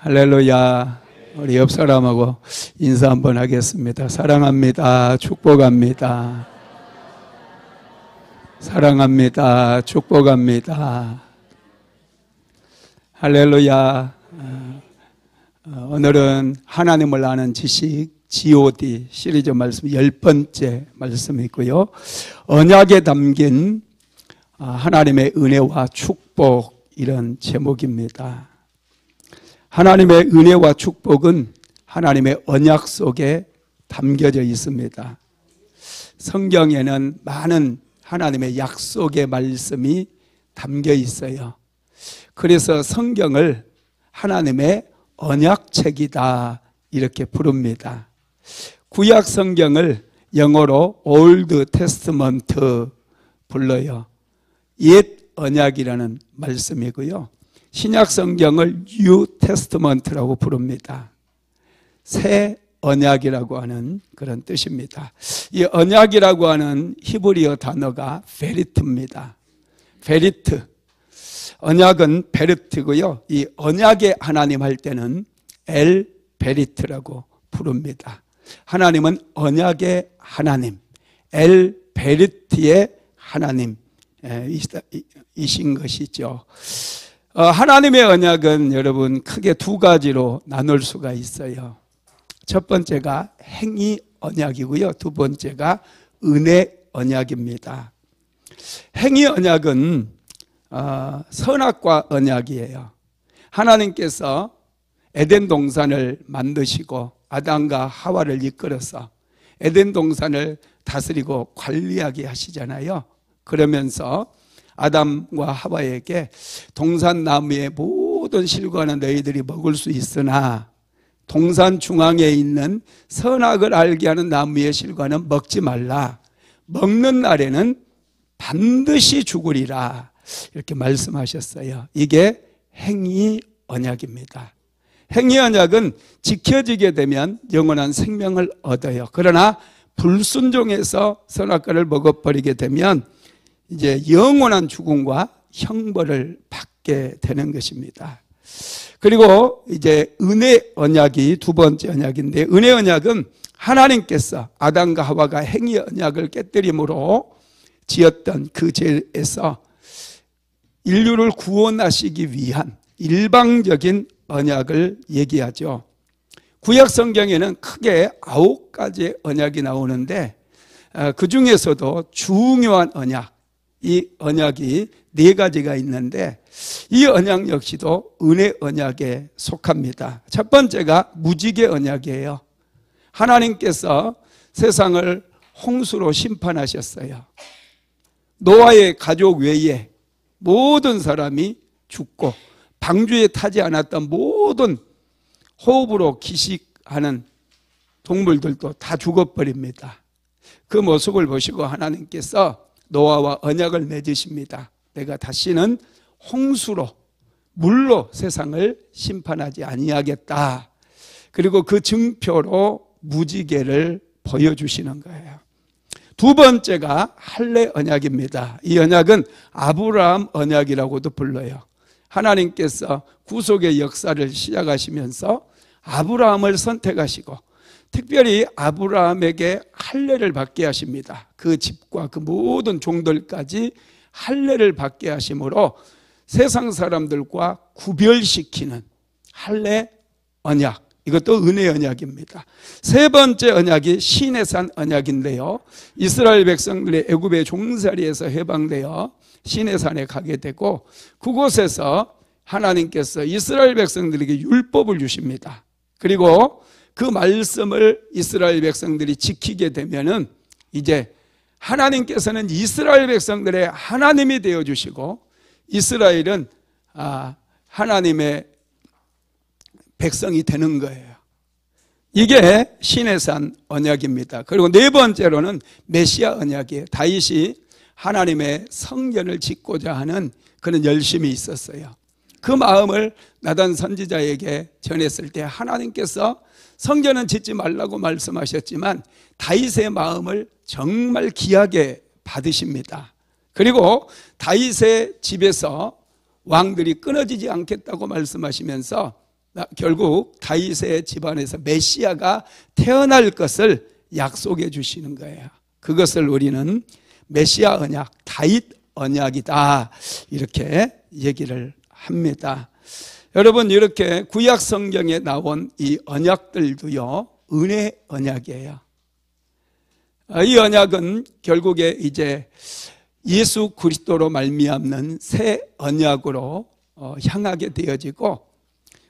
할렐루야. 우리 옆 사람하고 인사 한번 하겠습니다. 사랑합니다. 축복합니다. 사랑합니다. 축복합니다. 할렐루야. 오늘은 하나님을 아는 지식 GOD 시리즈 말씀 10번째 말씀이고요. 언약에 담긴 하나님의 은혜와 축복, 이런 제목입니다. 하나님의 은혜와 축복은 하나님의 언약 속에 담겨져 있습니다. 성경에는 많은 하나님의 약속의 말씀이 담겨 있어요. 그래서 성경을 하나님의 언약책이다 이렇게 부릅니다. 구약 성경을 영어로 올드 테스트먼트 불러요. 옛 언약이라는 말씀이고요. 신약 성경을 뉴 테스트먼트라고 부릅니다. 새 언약이라고 하는 그런 뜻입니다. 이 언약이라고 하는 히브리어 단어가 베리트입니다. 베리트. 언약은 베리트고요. 이 언약의 하나님 할 때는 엘 베리트라고 부릅니다. 하나님은 언약의 하나님, 엘 베리트의 하나님 이신 것이죠. 하나님의 언약은 여러분 크게 두 가지로 나눌 수가 있어요. 첫 번째가 행위 언약이고요. 두 번째가 은혜 언약입니다. 행위 언약은 선악과 언약이에요. 하나님께서 에덴 동산을 만드시고 아담과 하와를 이끌어서 에덴 동산을 다스리고 관리하게 하시잖아요. 그러면서 아담과 하와에게 동산 나무의 모든 실과는 너희들이 먹을 수 있으나 동산 중앙에 있는 선악을 알게 하는 나무의 실과는 먹지 말라. 먹는 날에는 반드시 죽으리라. 이렇게 말씀하셨어요. 이게 행위 언약입니다. 행위 언약은 지켜지게 되면 영원한 생명을 얻어요. 그러나 불순종해서 선악과를 먹어버리게 되면 이제 영원한 죽음과 형벌을 받게 되는 것입니다. 그리고 이제 은혜 언약이 두 번째 언약인데, 은혜 언약은 하나님께서 아담과 하와가 행위 언약을 깨뜨림으로 지었던 그 죄에서 인류를 구원하시기 위한 일방적인 언약을 얘기하죠. 구약 성경에는 크게 9가지의 언약이 나오는데 그 중에서도 중요한 언약, 이 언약이 4가지가 있는데 이 언약 역시도 은혜 언약에 속합니다. 첫 번째가 무지개 언약이에요. 하나님께서 세상을 홍수로 심판하셨어요. 노아의 가족 외에 모든 사람이 죽고 방주에 타지 않았던 모든 호흡으로 기식하는 동물들도 다 죽어버립니다. 그 모습을 보시고 하나님께서 노아와 언약을 맺으십니다. 내가 다시는 홍수로, 물로 세상을 심판하지 아니하겠다. 그리고 그 증표로 무지개를 보여주시는 거예요. 두 번째가 할례 언약입니다. 이 언약은 아브라함 언약이라고도 불러요. 하나님께서 구속의 역사를 시작하시면서 아브라함을 선택하시고 특별히 아브라함에게 할례를 받게 하십니다. 그 집과 그 모든 종들까지 할례를 받게 하심으로 세상 사람들과 구별시키는 할례 언약, 이것도 은혜 언약입니다. 세 번째 언약이 시내산 언약인데요, 이스라엘 백성들의 애굽의 종살이에서 해방되어 시내산에 가게 되고 그곳에서 하나님께서 이스라엘 백성들에게 율법을 주십니다. 그리고 그 말씀을 이스라엘 백성들이 지키게 되면은 이제 하나님께서는 이스라엘 백성들의 하나님이 되어주시고 이스라엘은 하나님의 백성이 되는 거예요. 이게 시내산 언약입니다. 그리고 네 번째로는 메시아 언약이에요. 다윗이 하나님의 성전을 짓고자 하는 그런 열심이 있었어요. 그 마음을 나단 선지자에게 전했을 때 하나님께서 성전은 짓지 말라고 말씀하셨지만 다윗의 마음을 정말 귀하게 받으십니다. 그리고 다윗의 집에서 왕들이 끊어지지 않겠다고 말씀하시면서 결국 다윗의 집안에서 메시아가 태어날 것을 약속해 주시는 거예요. 그것을 우리는 메시아 언약, 다윗 언약이다 이렇게 얘기를 합니다. 여러분, 이렇게 구약 성경에 나온 이 언약들도요, 은혜 언약이에요. 이 언약은 결국에 이제 예수 그리스도로 말미암는 새 언약으로 향하게 되어지고,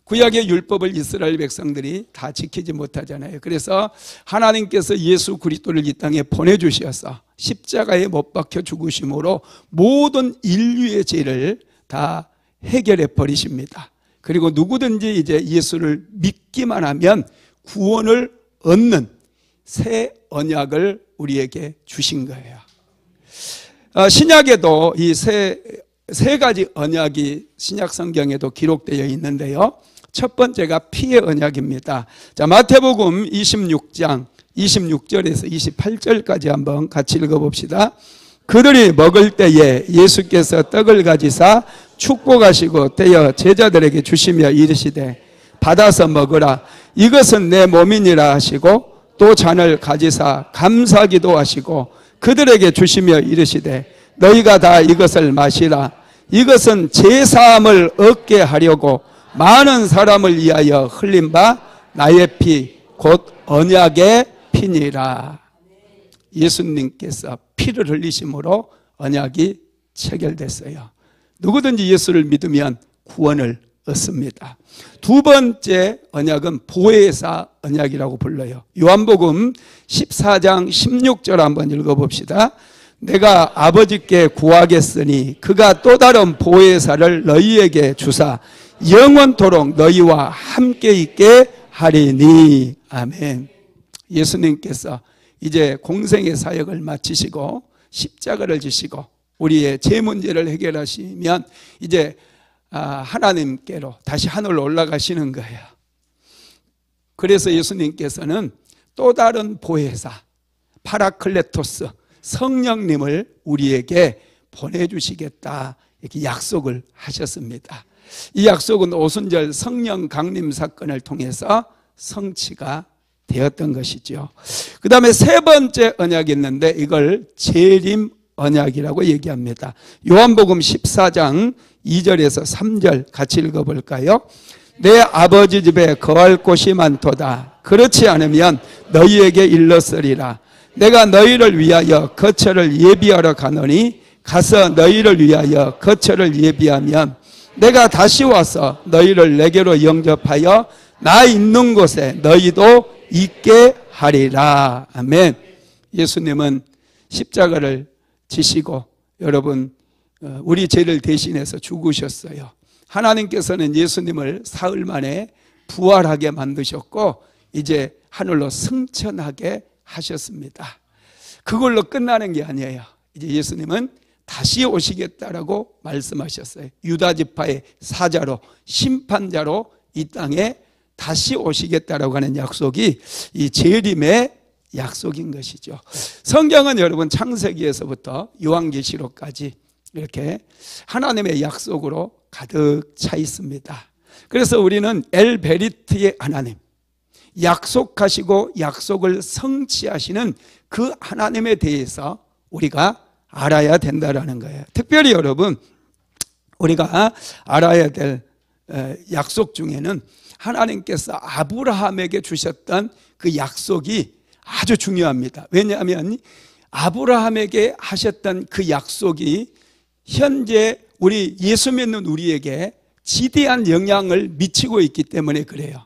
구약의 율법을 이스라엘 백성들이 다 지키지 못하잖아요. 그래서 하나님께서 예수 그리스도를 이 땅에 보내주셔서 십자가에 못 박혀 죽으심으로 모든 인류의 죄를 다 해결해 버리십니다. 그리고 누구든지 이제 예수를 믿기만 하면 구원을 얻는 새 언약을 우리에게 주신 거예요. 신약에도 이 세 가지 언약이 신약 성경에도 기록되어 있는데요. 첫 번째가 피의 언약입니다. 자, 마태복음 26장 26절에서 28절까지 한번 같이 읽어봅시다. 그들이 먹을 때에 예수께서 떡을 가지사 축복하시고 떼어 제자들에게 주시며 이르시되 받아서 먹으라, 이것은 내 몸이니라 하시고, 또 잔을 가지사 감사기도 하시고 그들에게 주시며 이르시되 너희가 다 이것을 마시라, 이것은 제사함을 얻게 하려고 많은 사람을 위하여 흘린 바 나의 피 곧 언약의 피니라. 예수님께서 피를 흘리심으로 언약이 체결됐어요. 누구든지 예수를 믿으면 구원을 얻습니다. 두 번째 언약은 보혜사 언약이라고 불러요. 요한복음 14장 16절 한번 읽어봅시다. 내가 아버지께 구하겠으니 그가 또 다른 보혜사를 너희에게 주사 영원토록 너희와 함께 있게 하리니. 아멘. 예수님께서 이제 공생의 사역을 마치시고 십자가를 지시고 우리의 죄 문제를 해결하시면 이제 하나님께로 다시 하늘로 올라가시는 거예요. 그래서 예수님께서는 또 다른 보혜사 파라클레토스 성령님을 우리에게 보내주시겠다 이렇게 약속을 하셨습니다. 이 약속은 오순절 성령 강림 사건을 통해서 성취가 되었던 것이죠. 그 다음에 세 번째 언약이 있는데 이걸 재림 언약이라고 얘기합니다. 요한복음 14장 2절에서 3절 같이 읽어볼까요? 내 아버지 집에 거할 곳이 많도다. 그렇지 않으면 너희에게 일렀으리라. 내가 너희를 위하여 거처를 예비하러 가노니 가서 너희를 위하여 거처를 예비하면 내가 다시 와서 너희를 내게로 영접하여 나 있는 곳에 너희도 있게 하리라. 아멘. 예수님은 십자가를 지시고 여러분 우리 죄를 대신해서 죽으셨어요. 하나님께서는 예수님을 사흘 만에 부활하게 만드셨고 이제 하늘로 승천하게 하셨습니다. 그걸로 끝나는 게 아니에요. 이제 예수님은 다시 오시겠다라고 말씀하셨어요. 유다 지파의 사자로 심판자로 이 땅에 다시 오시겠다라고 하는 약속이 이 재림의 약속인 것이죠. 성경은 여러분 창세기에서부터 요한계시록까지 이렇게 하나님의 약속으로 가득 차 있습니다. 그래서 우리는 엘베리트의 하나님, 약속하시고 약속을 성취하시는 그 하나님에 대해서 우리가 알아야 된다는 거예요. 특별히 여러분 우리가 알아야 될 약속 중에는 하나님께서 아브라함에게 주셨던 그 약속이 아주 중요합니다. 왜냐하면 아브라함에게 하셨던 그 약속이 현재 우리 예수 믿는 우리에게 지대한 영향을 미치고 있기 때문에 그래요.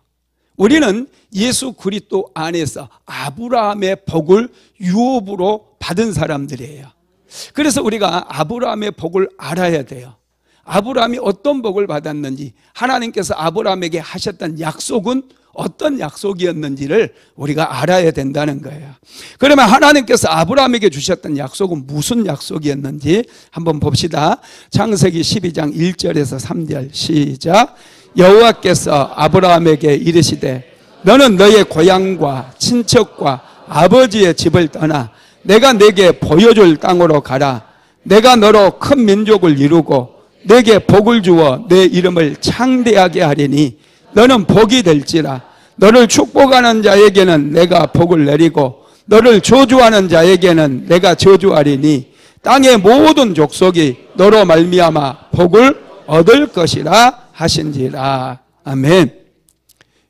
우리는 예수 그리스도 안에서 아브라함의 복을 유업으로 받은 사람들이에요. 그래서 우리가 아브라함의 복을 알아야 돼요. 아브라함이 어떤 복을 받았는지, 하나님께서 아브라함에게 하셨던 약속은 어떤 약속이었는지를 우리가 알아야 된다는 거예요. 그러면 하나님께서 아브라함에게 주셨던 약속은 무슨 약속이었는지 한번 봅시다. 창세기 12장 1절에서 3절 시작. 여호와께서 아브라함에게 이르시되 너는 너의 고향과 친척과 아버지의 집을 떠나 내가 네게 보여줄 땅으로 가라. 내가 너로 큰 민족을 이루고 네게 복을 주어 내 이름을 창대하게 하리니 너는 복이 될지라. 너를 축복하는 자에게는 내가 복을 내리고 너를 저주하는 자에게는 내가 저주하리니 땅의 모든 족속이 너로 말미암아 복을 얻을 것이라 하신지라. 아멘.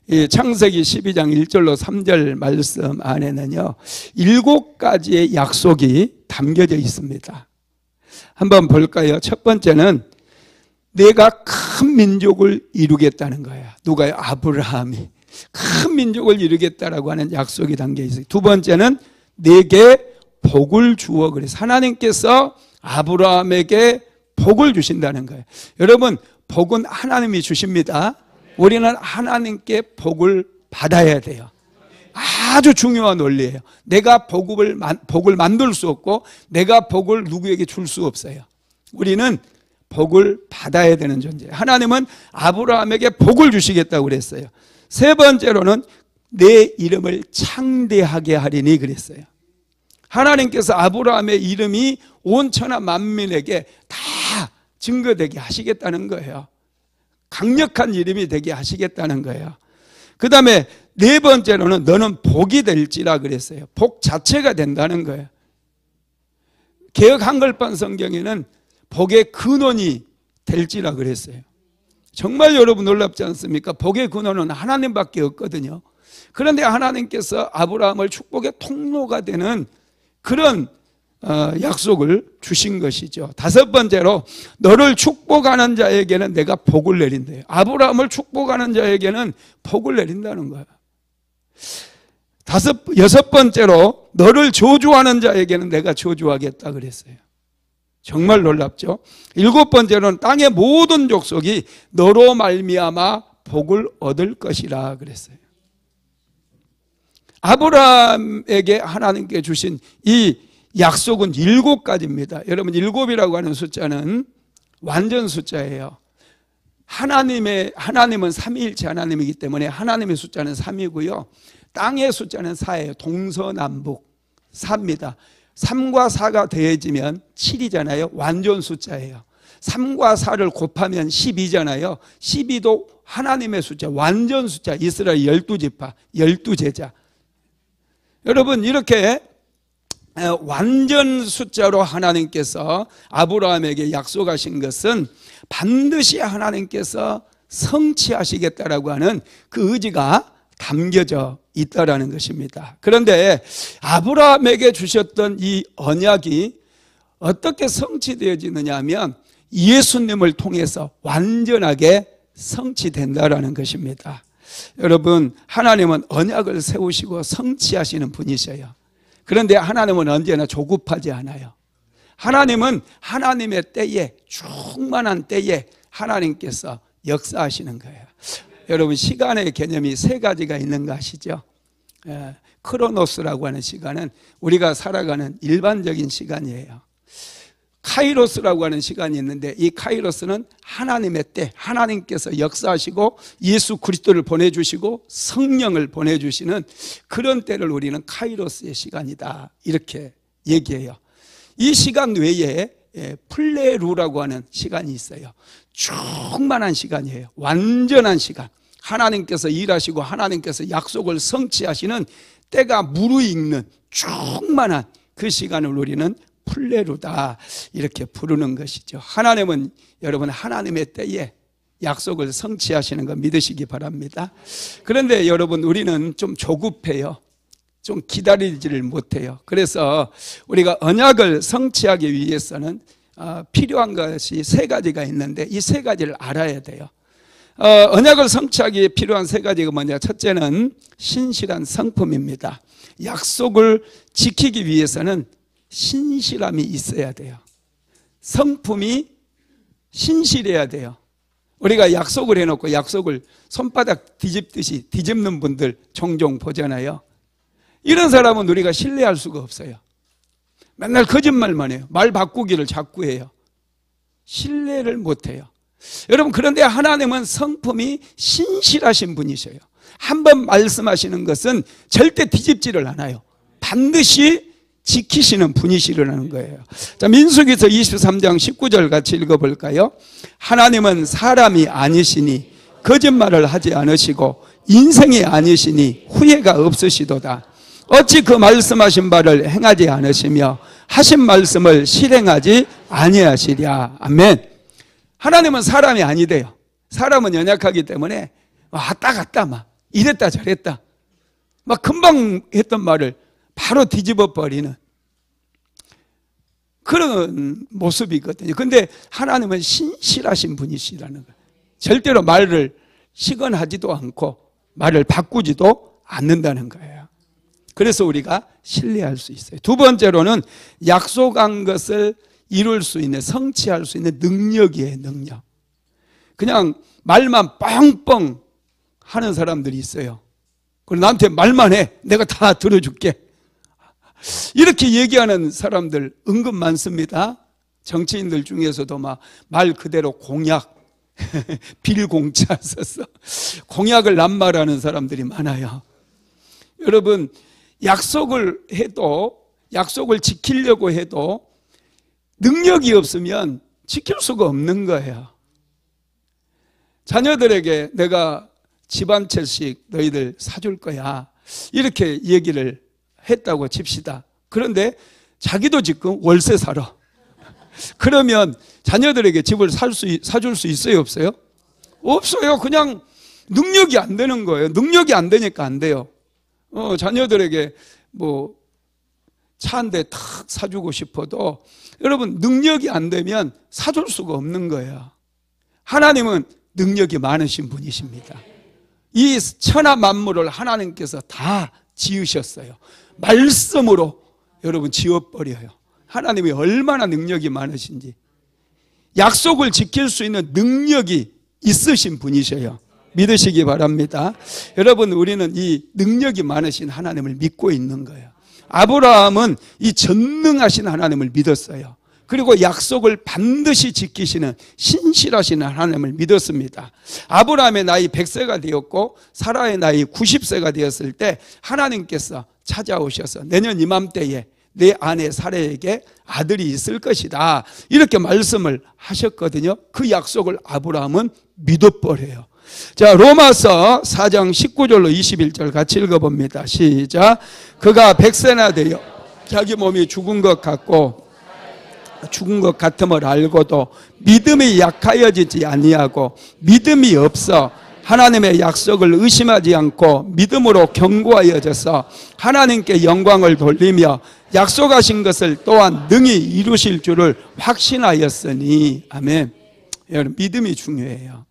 이 창세기 12장 1절로 3절 말씀 안에는요 7가지의 약속이 담겨져 있습니다. 한번 볼까요? 첫 번째는 내가 큰 민족을 이루겠다는 거야. 누가요? 아브라함이 큰 민족을 이루겠다라고 하는 약속이 담겨 있어요. 두 번째는 내게 복을 주어 그래서 하나님께서 아브라함에게 복을 주신다는 거예요. 여러분 복은 하나님이 주십니다. 우리는 하나님께 복을 받아야 돼요. 아주 중요한 원리예요. 내가 복을 만들 수 없고 내가 복을 누구에게 줄 수 없어요. 우리는 복을 받아야 되는 존재예요. 하나님은 아브라함에게 복을 주시겠다고 그랬어요. 세 번째로는 내 이름을 창대하게 하리니 그랬어요. 하나님께서 아브라함의 이름이 온 천하 만민에게 다 증거되게 하시겠다는 거예요. 강력한 이름이 되게 하시겠다는 거예요. 그 다음에 네 번째로는 너는 복이 될지라 그랬어요. 복 자체가 된다는 거예요. 개역 한글판 성경에는 복의 근원이 될지라 그랬어요. 정말 여러분 놀랍지 않습니까? 복의 근원은 하나님밖에 없거든요. 그런데 하나님께서 아브라함을 축복의 통로가 되는 그런 약속을 주신 것이죠. 다섯 번째로 너를 축복하는 자에게는 내가 복을 내린대요. 아브라함을 축복하는 자에게는 복을 내린다는 거예요. 여섯 번째로 너를 저주하는 자에게는 내가 저주하겠다 그랬어요. 정말 놀랍죠. 일곱 번째로는 땅의 모든 족속이 너로 말미암아 복을 얻을 것이라 그랬어요. 아브라함에게 하나님께 주신 이 약속은 7가지입니다. 여러분 7이라고 하는 숫자는 완전 숫자예요. 하나님은 삼위일체 하나님이기 때문에 하나님의 숫자는 3이고요. 땅의 숫자는 4예요. 동서남북 4입니다. 3과 4가 더해지면 7이잖아요. 완전 숫자예요. 3과 4를 곱하면 12잖아요. 12도 하나님의 숫자, 완전 숫자, 이스라엘 12지파, 12제자. 여러분 이렇게 완전 숫자로 하나님께서 아브라함에게 약속하신 것은 반드시 하나님께서 성취하시겠다라고 하는 그 의지가 담겨져 있다라는 것입니다. 그런데 아브라함에게 주셨던 이 언약이 어떻게 성취되어지느냐 하면 예수님을 통해서 완전하게 성취된다라는 것입니다. 여러분 하나님은 언약을 세우시고 성취하시는 분이셔요. 그런데 하나님은 언제나 조급하지 않아요. 하나님은 하나님의 때에 충만한 때에 하나님께서 역사하시는 거예요. 여러분 시간의 개념이 3가지가 있는 거 아시죠? 크로노스라고 하는 시간은 우리가 살아가는 일반적인 시간이에요. 카이로스라고 하는 시간이 있는데 이 카이로스는 하나님의 때, 하나님께서 역사하시고 예수 그리스도를 보내주시고 성령을 보내주시는 그런 때를 우리는 카이로스의 시간이다 이렇게 얘기해요. 이 시간 외에 플레루라고 하는 시간이 있어요. 충만한 시간이에요. 완전한 시간. 하나님께서 일하시고 하나님께서 약속을 성취하시는 때가 무르익는 충만한 그 시간을 우리는 플레루다 이렇게 부르는 것이죠. 하나님은 여러분 하나님의 때에 약속을 성취하시는 거 믿으시기 바랍니다. 그런데 여러분 우리는 좀 조급해요. 좀 기다리지를 못해요. 그래서 우리가 언약을 성취하기 위해서는 필요한 것이 3가지가 있는데 이 3가지를 알아야 돼요. 언약을 성취하기 위해 필요한 3가지가 뭐냐? 첫째는 신실한 성품입니다. 약속을 지키기 위해서는 신실함이 있어야 돼요. 성품이 신실해야 돼요. 우리가 약속을 해놓고 약속을 손바닥 뒤집듯이 뒤집는 분들 종종 보잖아요. 이런 사람은 우리가 신뢰할 수가 없어요. 맨날 거짓말만 해요. 말 바꾸기를 자꾸 해요. 신뢰를 못해요. 여러분 그런데 하나님은 성품이 신실하신 분이셔요. 한번 말씀하시는 것은 절대 뒤집지를 않아요. 반드시 지키시는 분이시라는 거예요. 자, 민수기서 23장 19절 같이 읽어볼까요? 하나님은 사람이 아니시니 거짓말을 하지 않으시고 인생이 아니시니 후회가 없으시도다. 어찌 그 말씀하신 바를 행하지 않으시며 하신 말씀을 실행하지 아니하시랴. 아멘. 하나님은 사람이 아니대요. 사람은 연약하기 때문에 왔다 갔다 막 이랬다 저랬다 막 금방 했던 말을 바로 뒤집어 버리는 그런 모습이거든요. 근데 하나님은 신실하신 분이시라는 거예요. 절대로 말을 시건하지도 않고 말을 바꾸지도 않는다는 거예요. 그래서 우리가 신뢰할 수 있어요. 두 번째로는 약속한 것을 이룰 수 있는, 성취할 수 있는 능력이에요. 능력. 그냥 말만 뻥뻥 하는 사람들이 있어요. 그리고 나한테 말만 해. 내가 다 들어줄게. 이렇게 얘기하는 사람들 은근 많습니다. 정치인들 중에서도 막 말 그대로 공약, 빌공차 써서 공약을 낱말하는 사람들이 많아요. 여러분, 약속을 해도, 약속을 지키려고 해도 능력이 없으면 지킬 수가 없는 거예요. 자녀들에게 내가 집 한 채씩 너희들 사줄 거야, 이렇게 얘기를 했다고 칩시다. 그런데 자기도 지금 월세 살아. 그러면 자녀들에게 집을 사줄 수 있어요, 없어요? 없어요. 그냥 능력이 안 되는 거예요. 능력이 안 되니까 안 돼요. 자녀들에게 뭐 차 한 대 탁 사주고 싶어도 여러분 능력이 안 되면 사줄 수가 없는 거예요. 하나님은 능력이 많으신 분이십니다. 이 천하 만물을 하나님께서 다 지으셨어요. 말씀으로 여러분 지어버려요. 하나님이 얼마나 능력이 많으신지. 약속을 지킬 수 있는 능력이 있으신 분이셔요. 믿으시기 바랍니다. 여러분, 우리는 이 능력이 많으신 하나님을 믿고 있는 거예요. 아브라함은 이 전능하신 하나님을 믿었어요. 그리고 약속을 반드시 지키시는 신실하신 하나님을 믿었습니다. 아브라함의 나이 100세가 되었고 사라의 나이 90세가 되었을 때 하나님께서 찾아오셔서 내년 이맘때에 내 아내 사라에게 아들이 있을 것이다, 이렇게 말씀을 하셨거든요. 그 약속을 아브라함은 믿어버려요. 자, 로마서 4장 19절로 21절 같이 읽어봅니다. 시작. 그가 100세나 되어 자기 몸이 죽은 것 같음을 알고도 믿음이 약하여지지 아니하고 믿음이 없어 하나님의 약속을 의심하지 않고 믿음으로 견고하여져서 하나님께 영광을 돌리며 약속하신 것을 또한 능히 이루실 줄을 확신하였으니. 아멘. 여러분, 믿음이 중요해요.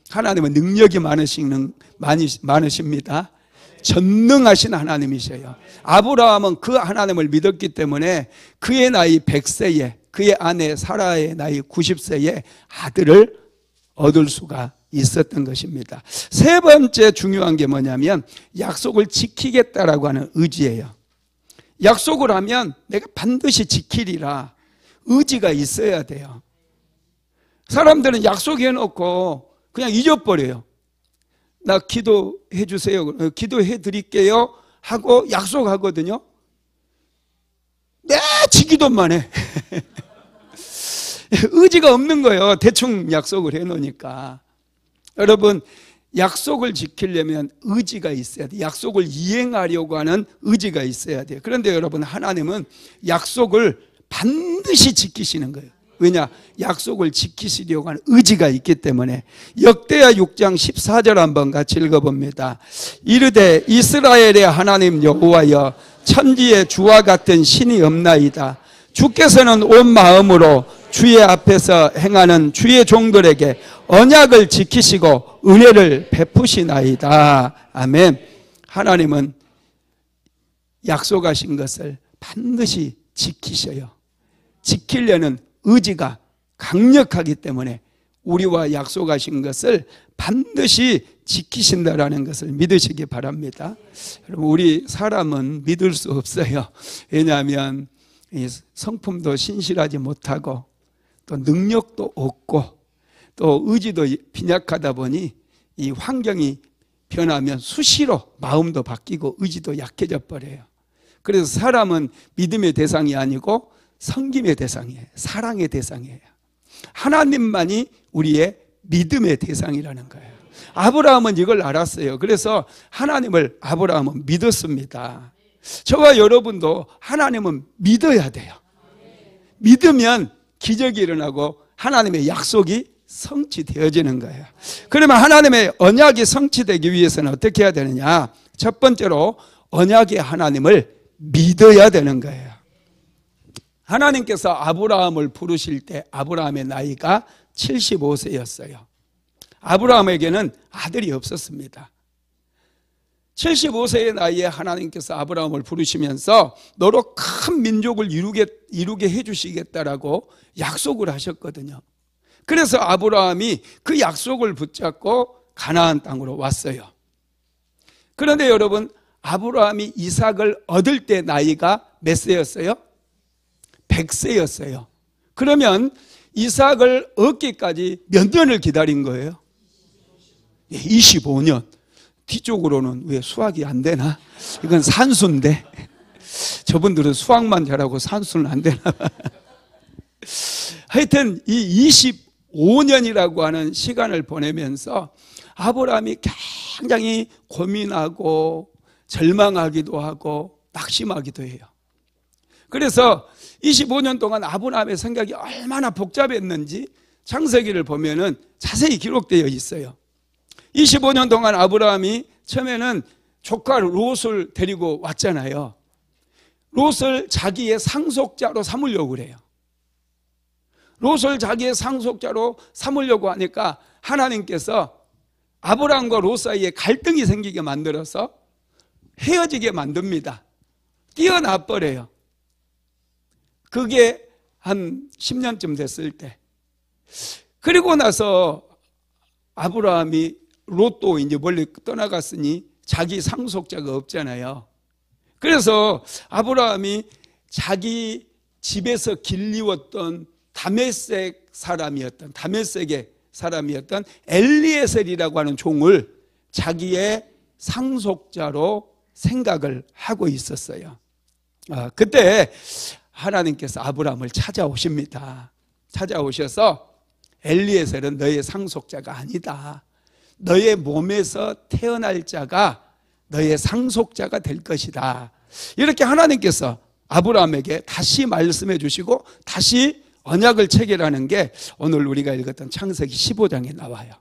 하나님은 능력이 많으십니다. 전능하신 하나님이셔요. 아브라함은 그 하나님을 믿었기 때문에 그의 나이 100세에 그의 아내 사라의 나이 90세에 아들을 얻을 수가 있었던 것입니다. 세 번째 중요한 게 뭐냐면 약속을 지키겠다라고 하는 의지예요. 약속을 하면 내가 반드시 지키리라 의지가 있어야 돼요. 사람들은 약속해놓고 그냥 잊어버려요. 나 기도해 주세요, 기도해 드릴게요 하고 약속하거든요. 지키도만 해. 의지가 없는 거예요. 대충 약속을 해놓으니까. 여러분, 약속을 지키려면 의지가 있어야 돼요. 약속을 이행하려고 하는 의지가 있어야 돼요. 그런데 여러분, 하나님은 약속을 반드시 지키시는 거예요. 왜냐? 약속을 지키시려고 하는 의지가 있기 때문에. 역대하 6장 14절 한번 같이 읽어봅니다. 이르되 이스라엘의 하나님 여호와여, 천지에 주와 같은 신이 없나이다. 주께서는 온 마음으로 주의 앞에서 행하는 주의 종들에게 언약을 지키시고 은혜를 베푸시나이다. 아멘. 하나님은 약속하신 것을 반드시 지키셔요. 지키려는 의지가 강력하기 때문에 우리와 약속하신 것을 반드시 지키신다라는 것을 믿으시기 바랍니다. 여러분, 우리 사람은 믿을 수 없어요. 왜냐하면 성품도 신실하지 못하고 또 능력도 없고 또 의지도 빈약하다 보니 이 환경이 변하면 수시로 마음도 바뀌고 의지도 약해져 버려요. 그래서 사람은 믿음의 대상이 아니고 섬김의 대상이에요. 사랑의 대상이에요. 하나님만이 우리의 믿음의 대상이라는 거예요. 아브라함은 이걸 알았어요. 그래서 하나님을 아브라함은 믿었습니다. 저와 여러분도 하나님은 믿어야 돼요. 믿으면 기적이 일어나고 하나님의 약속이 성취되어지는 거예요. 그러면 하나님의 언약이 성취되기 위해서는 어떻게 해야 되느냐? 첫 번째로 언약의 하나님을 믿어야 되는 거예요. 하나님께서 아브라함을 부르실 때 아브라함의 나이가 75세였어요. 아브라함에게는 아들이 없었습니다. 75세의 나이에 하나님께서 아브라함을 부르시면서 너로 큰 민족을 이루게 해주시겠다라고 약속을 하셨거든요. 그래서 아브라함이 그 약속을 붙잡고 가나안 땅으로 왔어요. 그런데 여러분, 아브라함이 이삭을 얻을 때 나이가 몇 세였어요? 100세였어요. 그러면 이삭을 얻기까지 몇 년을 기다린 거예요? 25년. 뒤쪽으로는 왜 수학이 안 되나? 이건 산수인데 저분들은 수학만 잘하고 산수는 안 되나? 하여튼 이 25년이라고 하는 시간을 보내면서 아브라함이 굉장히 고민하고 절망하기도 하고 낙심하기도 해요. 그래서 25년 동안 아브라함의 생각이 얼마나 복잡했는지 창세기를 보면은 자세히 기록되어 있어요. 25년 동안 아브라함이 처음에는 조카 롯을 데리고 왔잖아요. 롯을 자기의 상속자로 삼으려고 그래요. 롯을 자기의 상속자로 삼으려고 하니까 하나님께서 아브라함과 롯 사이에 갈등이 생기게 만들어서 헤어지게 만듭니다. 띄어놔 버려요. 그게 한 10년쯤 됐을 때. 그리고 나서 아브라함이 롯도 이제 멀리 떠나갔으니 자기 상속자가 없잖아요. 그래서 아브라함이 자기 집에서 길리웠던 다메섹 다메섹의 사람이었던 엘리에셀이라고 하는 종을 자기의 상속자로 생각을 하고 있었어요. 그때 하나님께서 아브라함을 찾아오십니다. 찾아오셔서 엘리에셀은 너의 상속자가 아니다. 너의 몸에서 태어날 자가 너의 상속자가 될 것이다. 이렇게 하나님께서 아브라함에게 다시 말씀해 주시고 다시 언약을 체결하는 게 오늘 우리가 읽었던 창세기 15장에 나와요.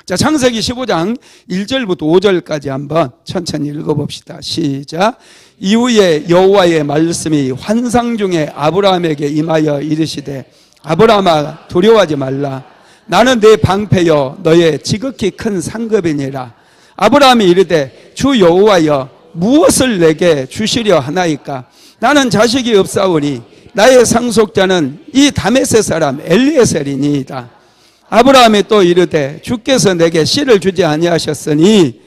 자, 창세기 15장 1절부터 5절까지 한번 천천히 읽어봅시다. 시작. 이후에 여호와의 말씀이 환상 중에 아브라함에게 임하여 이르시되 아브라함아 두려워하지 말라. 나는 네 방패여 너의 지극히 큰 상급이니라. 아브라함이 이르되 주 여호와여 무엇을 내게 주시려 하나이까? 나는 자식이 없사오니 나의 상속자는 이 다메섹 사람 엘리에셀이니이다. 아브라함이 또 이르되 주께서 내게 씨를 주지 아니하셨으니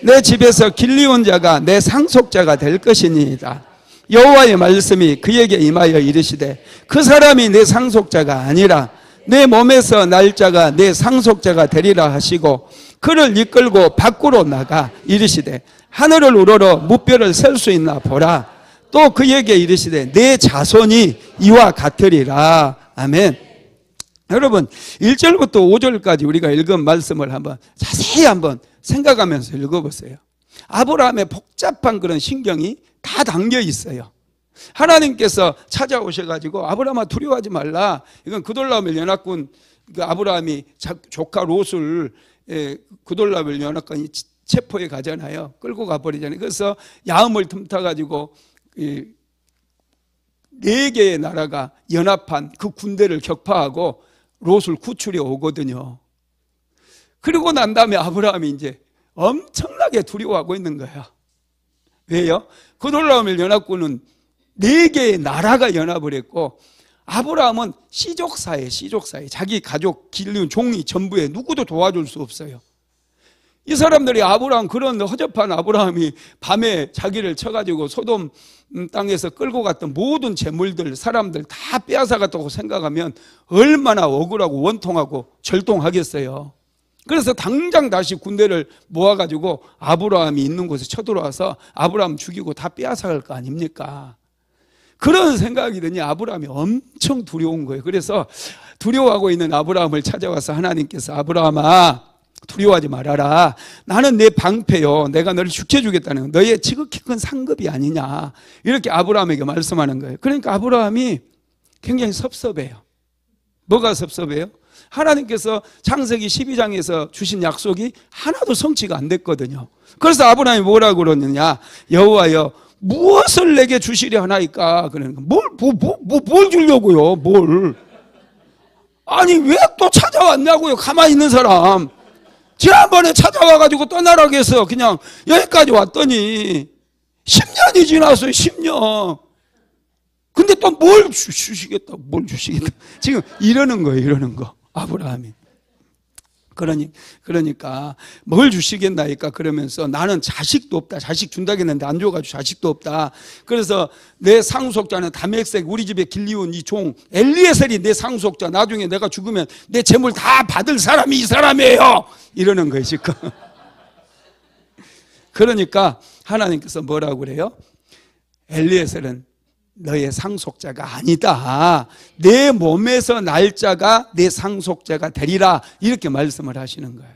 내 집에서 길리온 자가 내 상속자가 될 것이니이다. 여호와의 말씀이 그에게 임하여 이르시되 그 사람이 내 상속자가 아니라 내 몸에서 날 자가 내 상속자가 되리라 하시고 그를 이끌고 밖으로 나가 이르시되 하늘을 우러러 무뼈를 셀 수 있나 보라. 또 그에게 이르시되 내 자손이 이와 같으리라. 아멘. 여러분 1절부터 5절까지 우리가 읽은 말씀을 한번 자세히 한번 생각하면서 읽어보세요. 아브라함의 복잡한 그런 신경이 다 담겨 있어요. 하나님께서 찾아오셔가지고 아브라함아 두려워하지 말라. 이건 그돌라오멜 연합군 아브라함이 조카 롯을 그돌라오멜 연합군이 체포해 가잖아요. 끌고 가버리잖아요. 그래서 야음을 틈타가지고 4개의 나라가 연합한 그 군대를 격파하고 롯을 구출해 오거든요. 그리고 난 다음에 아브라함이 이제 엄청나게 두려워하고 있는 거예요. 왜요? 그돌라오멜 연합군은 4개의 나라가 연합을 했고 아브라함은 시족사에 자기 가족 길리온 종이 전부에 누구도 도와줄 수 없어요. 이 사람들이 아브라함, 그런 허접한 아브라함이 밤에 자기를 쳐가지고 소돔 땅에서 끌고 갔던 모든 재물들, 사람들 다 빼앗아갔다고 생각하면 얼마나 억울하고 원통하고 절동하겠어요. 그래서 당장 다시 군대를 모아가지고 아브라함이 있는 곳에 쳐들어와서 아브라함 죽이고 다 빼앗아갈 거 아닙니까? 그런 생각이 드니 아브라함이 엄청 두려운 거예요. 그래서 두려워하고 있는 아브라함을 찾아와서 하나님께서 아브라함아 두려워하지 말아라. 나는 내 방패요. 내가 너를 지켜주겠다는 거. 너의 지극히 큰 상급이 아니냐. 이렇게 아브라함에게 말씀하는 거예요. 그러니까 아브라함이 굉장히 섭섭해요. 뭐가 섭섭해요? 하나님께서 창세기 12장에서 주신 약속이 하나도 성취가 안 됐거든요. 그래서 아브라함이 뭐라고 그러느냐. 여호와여 무엇을 내게 주시려 하나이까. 그러니까 뭘 주려고요. 뭘. 아니 왜 또 찾아왔냐고요. 가만히 있는 사람. 지난번에 찾아와가지고 떠나라고 해서 그냥 여기까지 왔더니 10년이 지났어요. 10년. 근데 또 뭘 주시겠다. 뭘 주시겠다. 지금 이러는 거예요. 이러는 거. 아브라함이. 그러니까 뭘 주시겠나니까 그러면서 나는 자식도 없다. 자식 준다고 했는데 안 줘가지고 자식도 없다. 그래서 내 상속자는 다메섹 우리 집에 길리온 이 종 엘리에셀이 내 상속자. 나중에 내가 죽으면 내 재물 다 받을 사람이 이 사람이에요. 이러는 거예요 지금. 그러니까 하나님께서 뭐라고 그래요? 엘리에셀은 너의 상속자가 아니다. 내 몸에서 날짜가 내 상속자가 되리라. 이렇게 말씀을 하시는 거예요.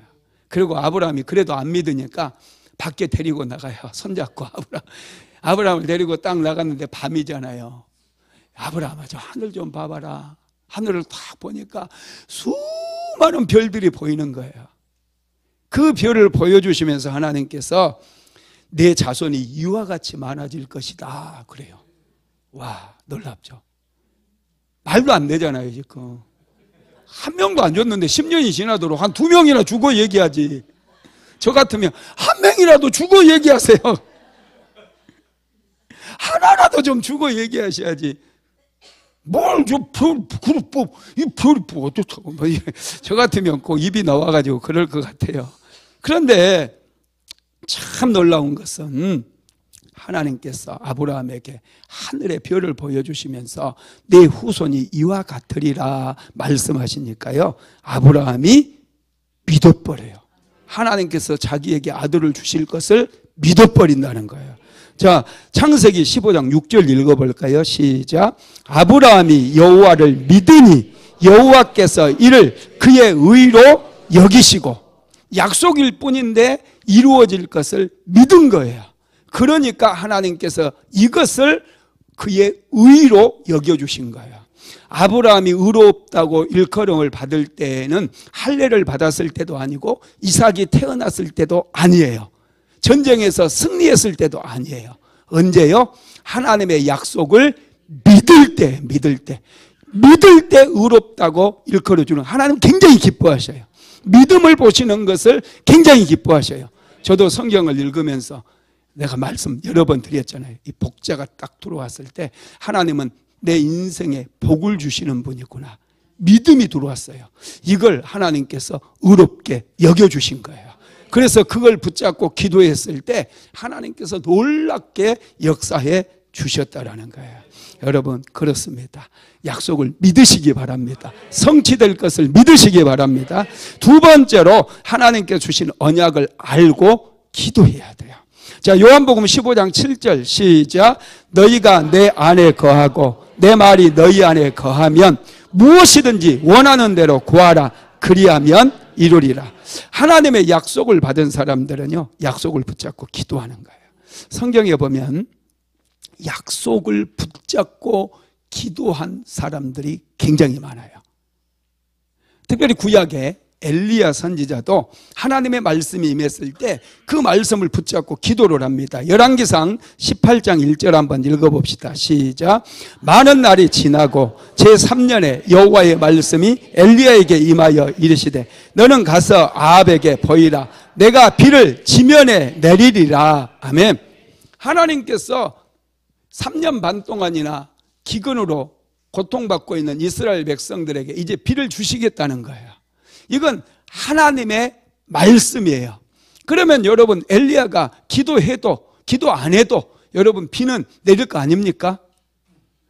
그리고 아브라함이 그래도 안 믿으니까 밖에 데리고 나가요. 손잡고 아브라함을 데리고 딱 나갔는데 밤이잖아요. 아브라함아 저 하늘 좀 봐봐라. 하늘을 딱 보니까 수많은 별들이 보이는 거예요. 그 별을 보여주시면서 하나님께서 내 자손이 이와 같이 많아질 것이다. 그래요. 와, 놀랍죠. 말도 안 되잖아요 지금. 한 명도 안 줬는데 10년이 지나도록 한 2명이나 죽어 얘기하지. 저 같으면 한 명이라도 죽어 얘기하세요. 하나라도 좀 죽어 얘기하셔야지. 뭘 저 이 별이 어떻다고. 저 같으면 꼭 입이 나와가지고 그럴 것 같아요. 그런데 참 놀라운 것은 하나님께서 아브라함에게 하늘의 별을 보여주시면서 내 후손이 이와 같으리라 말씀하시니까요. 아브라함이 믿어버려요. 하나님께서 자기에게 아들을 주실 것을 믿어버린다는 거예요. 자, 창세기 15장 6절 읽어볼까요? 시작. 아브라함이 여호와를 믿으니 여호와께서 이를 그의 의로 여기시고, 약속일 뿐인데 이루어질 것을 믿은 거예요. 그러니까 하나님께서 이것을 그의 의로 여겨주신 거예요. 아브라함이 의롭다고 일컬음을 받을 때는 할례를 받았을 때도 아니고 이삭이 태어났을 때도 아니에요. 전쟁에서 승리했을 때도 아니에요. 언제요? 하나님의 약속을 믿을 때 의롭다고 일컬어주는 하나님 굉장히 기뻐하셔요. 믿음을 보시는 것을 굉장히 기뻐하셔요. 저도 성경을 읽으면서 내가 말씀 여러 번 드렸잖아요. 이 복자가 딱 들어왔을 때 하나님은 내 인생에 복을 주시는 분이구나. 믿음이 들어왔어요. 이걸 하나님께서 의롭게 여겨주신 거예요. 그래서 그걸 붙잡고 기도했을 때 하나님께서 놀랍게 역사해 주셨다라는 거예요. 여러분 그렇습니다. 약속을 믿으시기 바랍니다. 성취될 것을 믿으시기 바랍니다. 두 번째로 하나님께서 주신 언약을 알고 기도해야 돼요. 자, 요한복음 15장 7절 시작. 너희가 내 안에 거하고 내 말이 너희 안에 거하면 무엇이든지 원하는 대로 구하라. 그리하면 이루리라. 하나님의 약속을 받은 사람들은요, 약속을 붙잡고 기도하는 거예요. 성경에 보면 약속을 붙잡고 기도한 사람들이 굉장히 많아요. 특별히 구약에 엘리야 선지자도 하나님의 말씀이 임했을 때 그 말씀을 붙잡고 기도를 합니다. 열왕기상 18장 1절 한번 읽어봅시다. 시작. 많은 날이 지나고 제3년에 여호와의 말씀이 엘리야에게 임하여 이르시되 너는 가서 아합에게 보이라. 내가 비를 지면에 내리리라. 아멘. 하나님께서 3년 반 동안이나 기근으로 고통받고 있는 이스라엘 백성들에게 이제 비를 주시겠다는 거예요. 이건 하나님의 말씀이에요. 그러면 여러분 엘리야가 기도해도 기도 안 해도 여러분 비는 내릴 거 아닙니까?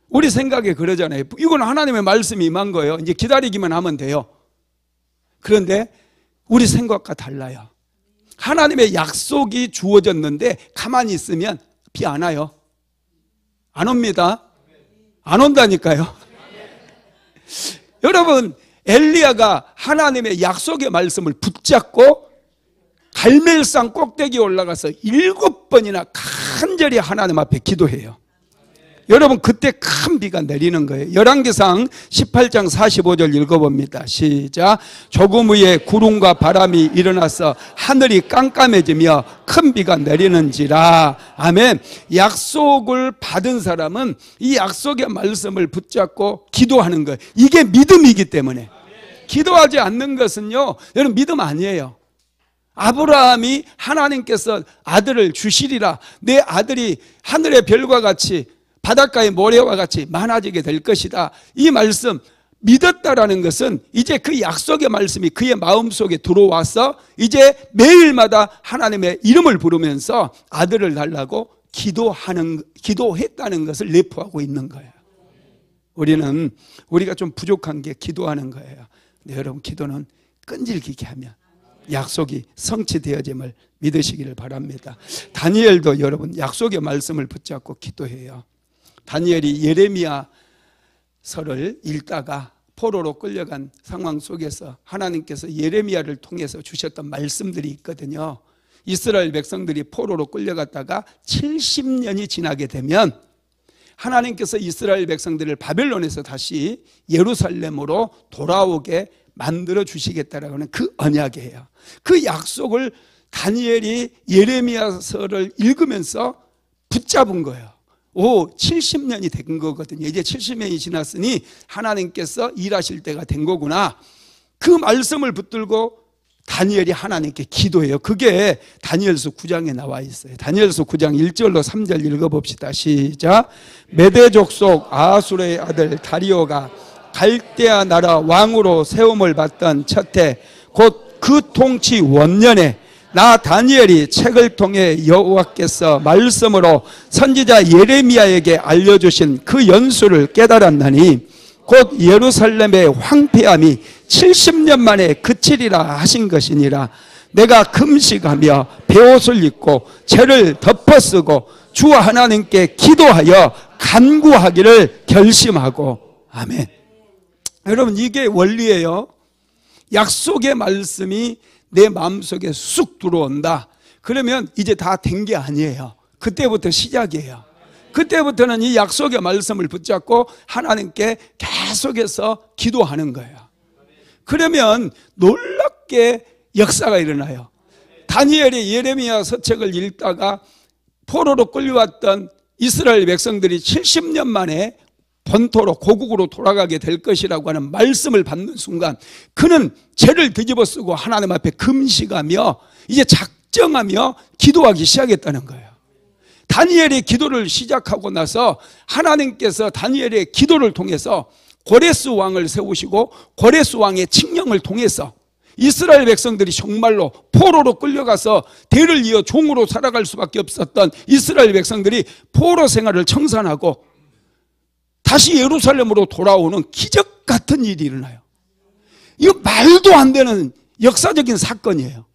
우리 생각에 그러잖아요. 이건 하나님의 말씀이 임한 거예요. 이제 기다리기만 하면 돼요. 그런데 우리 생각과 달라요. 하나님의 약속이 주어졌는데 가만히 있으면 비 안 와요. 안 옵니다. 안 온다니까요. 여러분 엘리야가 하나님의 약속의 말씀을 붙잡고 갈멜산 꼭대기에 올라가서 7번이나 간절히 하나님 앞에 기도해요. 여러분, 그때 큰 비가 내리는 거예요. 열왕기상 18장 45절 읽어봅니다. 시작. 조금 후에 구름과 바람이 일어나서 하늘이 깜깜해지며 큰 비가 내리는지라. 아멘. 약속을 받은 사람은 이 약속의 말씀을 붙잡고 기도하는 거예요. 이게 믿음이기 때문에. 기도하지 않는 것은요, 여러분, 믿음 아니에요. 아브라함이 하나님께서 아들을 주시리라, 내 아들이 하늘의 별과 같이 바닷가의 모래와 같이 많아지게 될 것이다, 이 말씀 믿었다라는 것은 이제 그 약속의 말씀이 그의 마음속에 들어와서 이제 매일마다 하나님의 이름을 부르면서 아들을 달라고 기도했다는 것을 내포하고 있는 거예요. 우리가 좀 부족한 게 기도하는 거예요. 근데 여러분, 기도는 끈질기게 하면 약속이 성취되어짐을 믿으시기를 바랍니다. 다니엘도 여러분 약속의 말씀을 붙잡고 기도해요. 다니엘이 예레미야서를 읽다가 포로로 끌려간 상황 속에서 하나님께서 예레미야를 통해서 주셨던 말씀들이 있거든요. 이스라엘 백성들이 포로로 끌려갔다가 70년이 지나게 되면 하나님께서 이스라엘 백성들을 바벨론에서 다시 예루살렘으로 돌아오게 만들어 주시겠다라고 하는 그 언약이에요. 그 약속을 다니엘이 예레미야서를 읽으면서 붙잡은 거예요. 70년이 된 거거든요. 이제 70년이 지났으니 하나님께서 일하실 때가 된 거구나. 그 말씀을 붙들고 다니엘이 하나님께 기도해요. 그게 다니엘서 9장에 나와 있어요. 다니엘서 9장 1절로 3절 읽어봅시다. 시작. 메대 족속 아하수르의 아들 다리오가 갈대아 나라 왕으로 세움을 받던 첫해 곧 그 통치 원년에 나 다니엘이 책을 통해 여호와께서 말씀으로 선지자 예레미야에게 알려주신 그 연수를 깨달았나니 곧 예루살렘의 황폐함이 70년 만에 그치리라 하신 것이니라. 내가 금식하며 베옷을 입고 죄를 덮어쓰고 주 하나님께 기도하여 간구하기를 결심하고. 아멘. 여러분, 이게 원리예요. 약속의 말씀이 내 마음속에 쑥 들어온다. 그러면 이제 다 된 게 아니에요. 그때부터 시작이에요. 그때부터는 이 약속의 말씀을 붙잡고 하나님께 계속해서 기도하는 거예요. 그러면 놀랍게 역사가 일어나요. 다니엘이 예레미야 서책을 읽다가 포로로 끌려왔던 이스라엘 백성들이 70년 만에 본토로 고국으로 돌아가게 될 것이라고 하는 말씀을 받는 순간 그는 죄를 뒤집어쓰고 하나님 앞에 금식하며 이제 작정하며 기도하기 시작했다는 거예요. 다니엘이 기도를 시작하고 나서 하나님께서 다니엘의 기도를 통해서 고레스 왕을 세우시고 고레스 왕의 칙령을 통해서 이스라엘 백성들이 정말로 포로로 끌려가서 대를 이어 종으로 살아갈 수밖에 없었던 이스라엘 백성들이 포로 생활을 청산하고 다시 예루살렘으로 돌아오는 기적 같은 일이 일어나요. 이거 말도 안 되는 역사적인 사건이에요.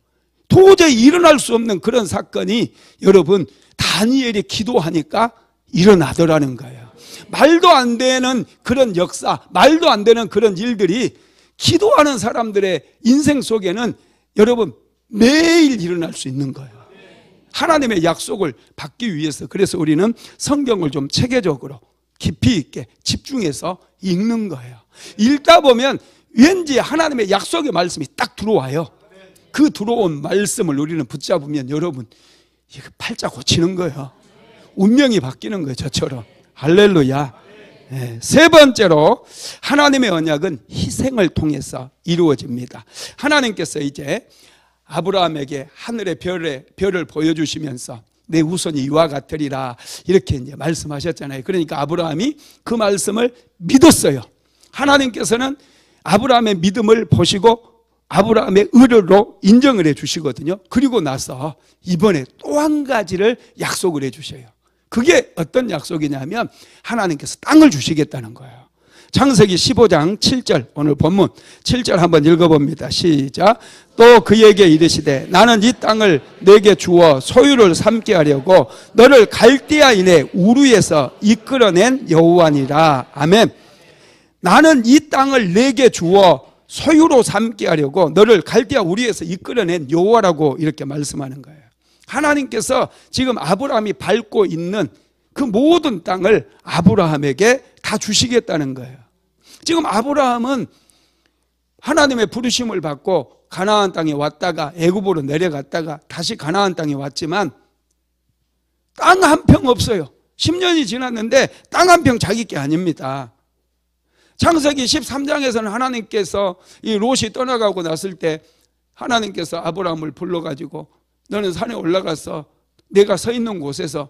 도저히 일어날 수 없는 그런 사건이 여러분 다니엘이 기도하니까 일어나더라는 거예요. 말도 안 되는 그런 역사, 말도 안 되는 그런 일들이 기도하는 사람들의 인생 속에는 여러분 매일 일어날 수 있는 거예요. 하나님의 약속을 받기 위해서 그래서 우리는 성경을 좀 체계적으로 깊이 있게 집중해서 읽는 거예요. 읽다 보면 왠지 하나님의 약속의 말씀이 딱 들어와요. 그 들어온 말씀을 우리는 붙잡으면 여러분 이거 팔자 고치는 거예요. 운명이 바뀌는 거예요. 저처럼. 할렐루야. 네. 세 번째로 하나님의 언약은 희생을 통해서 이루어집니다. 하나님께서 이제 아브라함에게 하늘의 별을 보여주시면서 내 후손이 이와 같으리라 이렇게 이제 말씀하셨잖아요. 그러니까 아브라함이 그 말씀을 믿었어요. 하나님께서는 아브라함의 믿음을 보시고 아브라함의 의로 인정을 해 주시거든요. 그리고 나서 이번에 또 한 가지를 약속을 해 주셔요. 그게 어떤 약속이냐면 하나님께서 땅을 주시겠다는 거예요. 창세기 15장 7절 오늘 본문 7절 한번 읽어봅니다. 시작. 또 그에게 이르시되 나는 이 땅을 내게 주어 소유를 삼게 하려고 너를 갈대아인의 우르에서 이끌어낸 여호와니라. 아멘. 나는 이 땅을 내게 주어 소유로 삼게 하려고 너를 갈대아 우리에서 이끌어낸 여호와라고 이렇게 말씀하는 거예요. 하나님께서 지금 아브라함이 밟고 있는 그 모든 땅을 아브라함에게 다 주시겠다는 거예요. 지금 아브라함은 하나님의 부르심을 받고 가나안 땅에 왔다가 애굽으로 내려갔다가 다시 가나안 땅에 왔지만 땅 한 평 없어요. 10년이 지났는데 땅 한 평 자기 게 아닙니다. 창세기 13장에서는 하나님께서 이 롯이 떠나가고 났을 때 하나님께서 아브라함을 불러가지고 너는 산에 올라가서 내가 서 있는 곳에서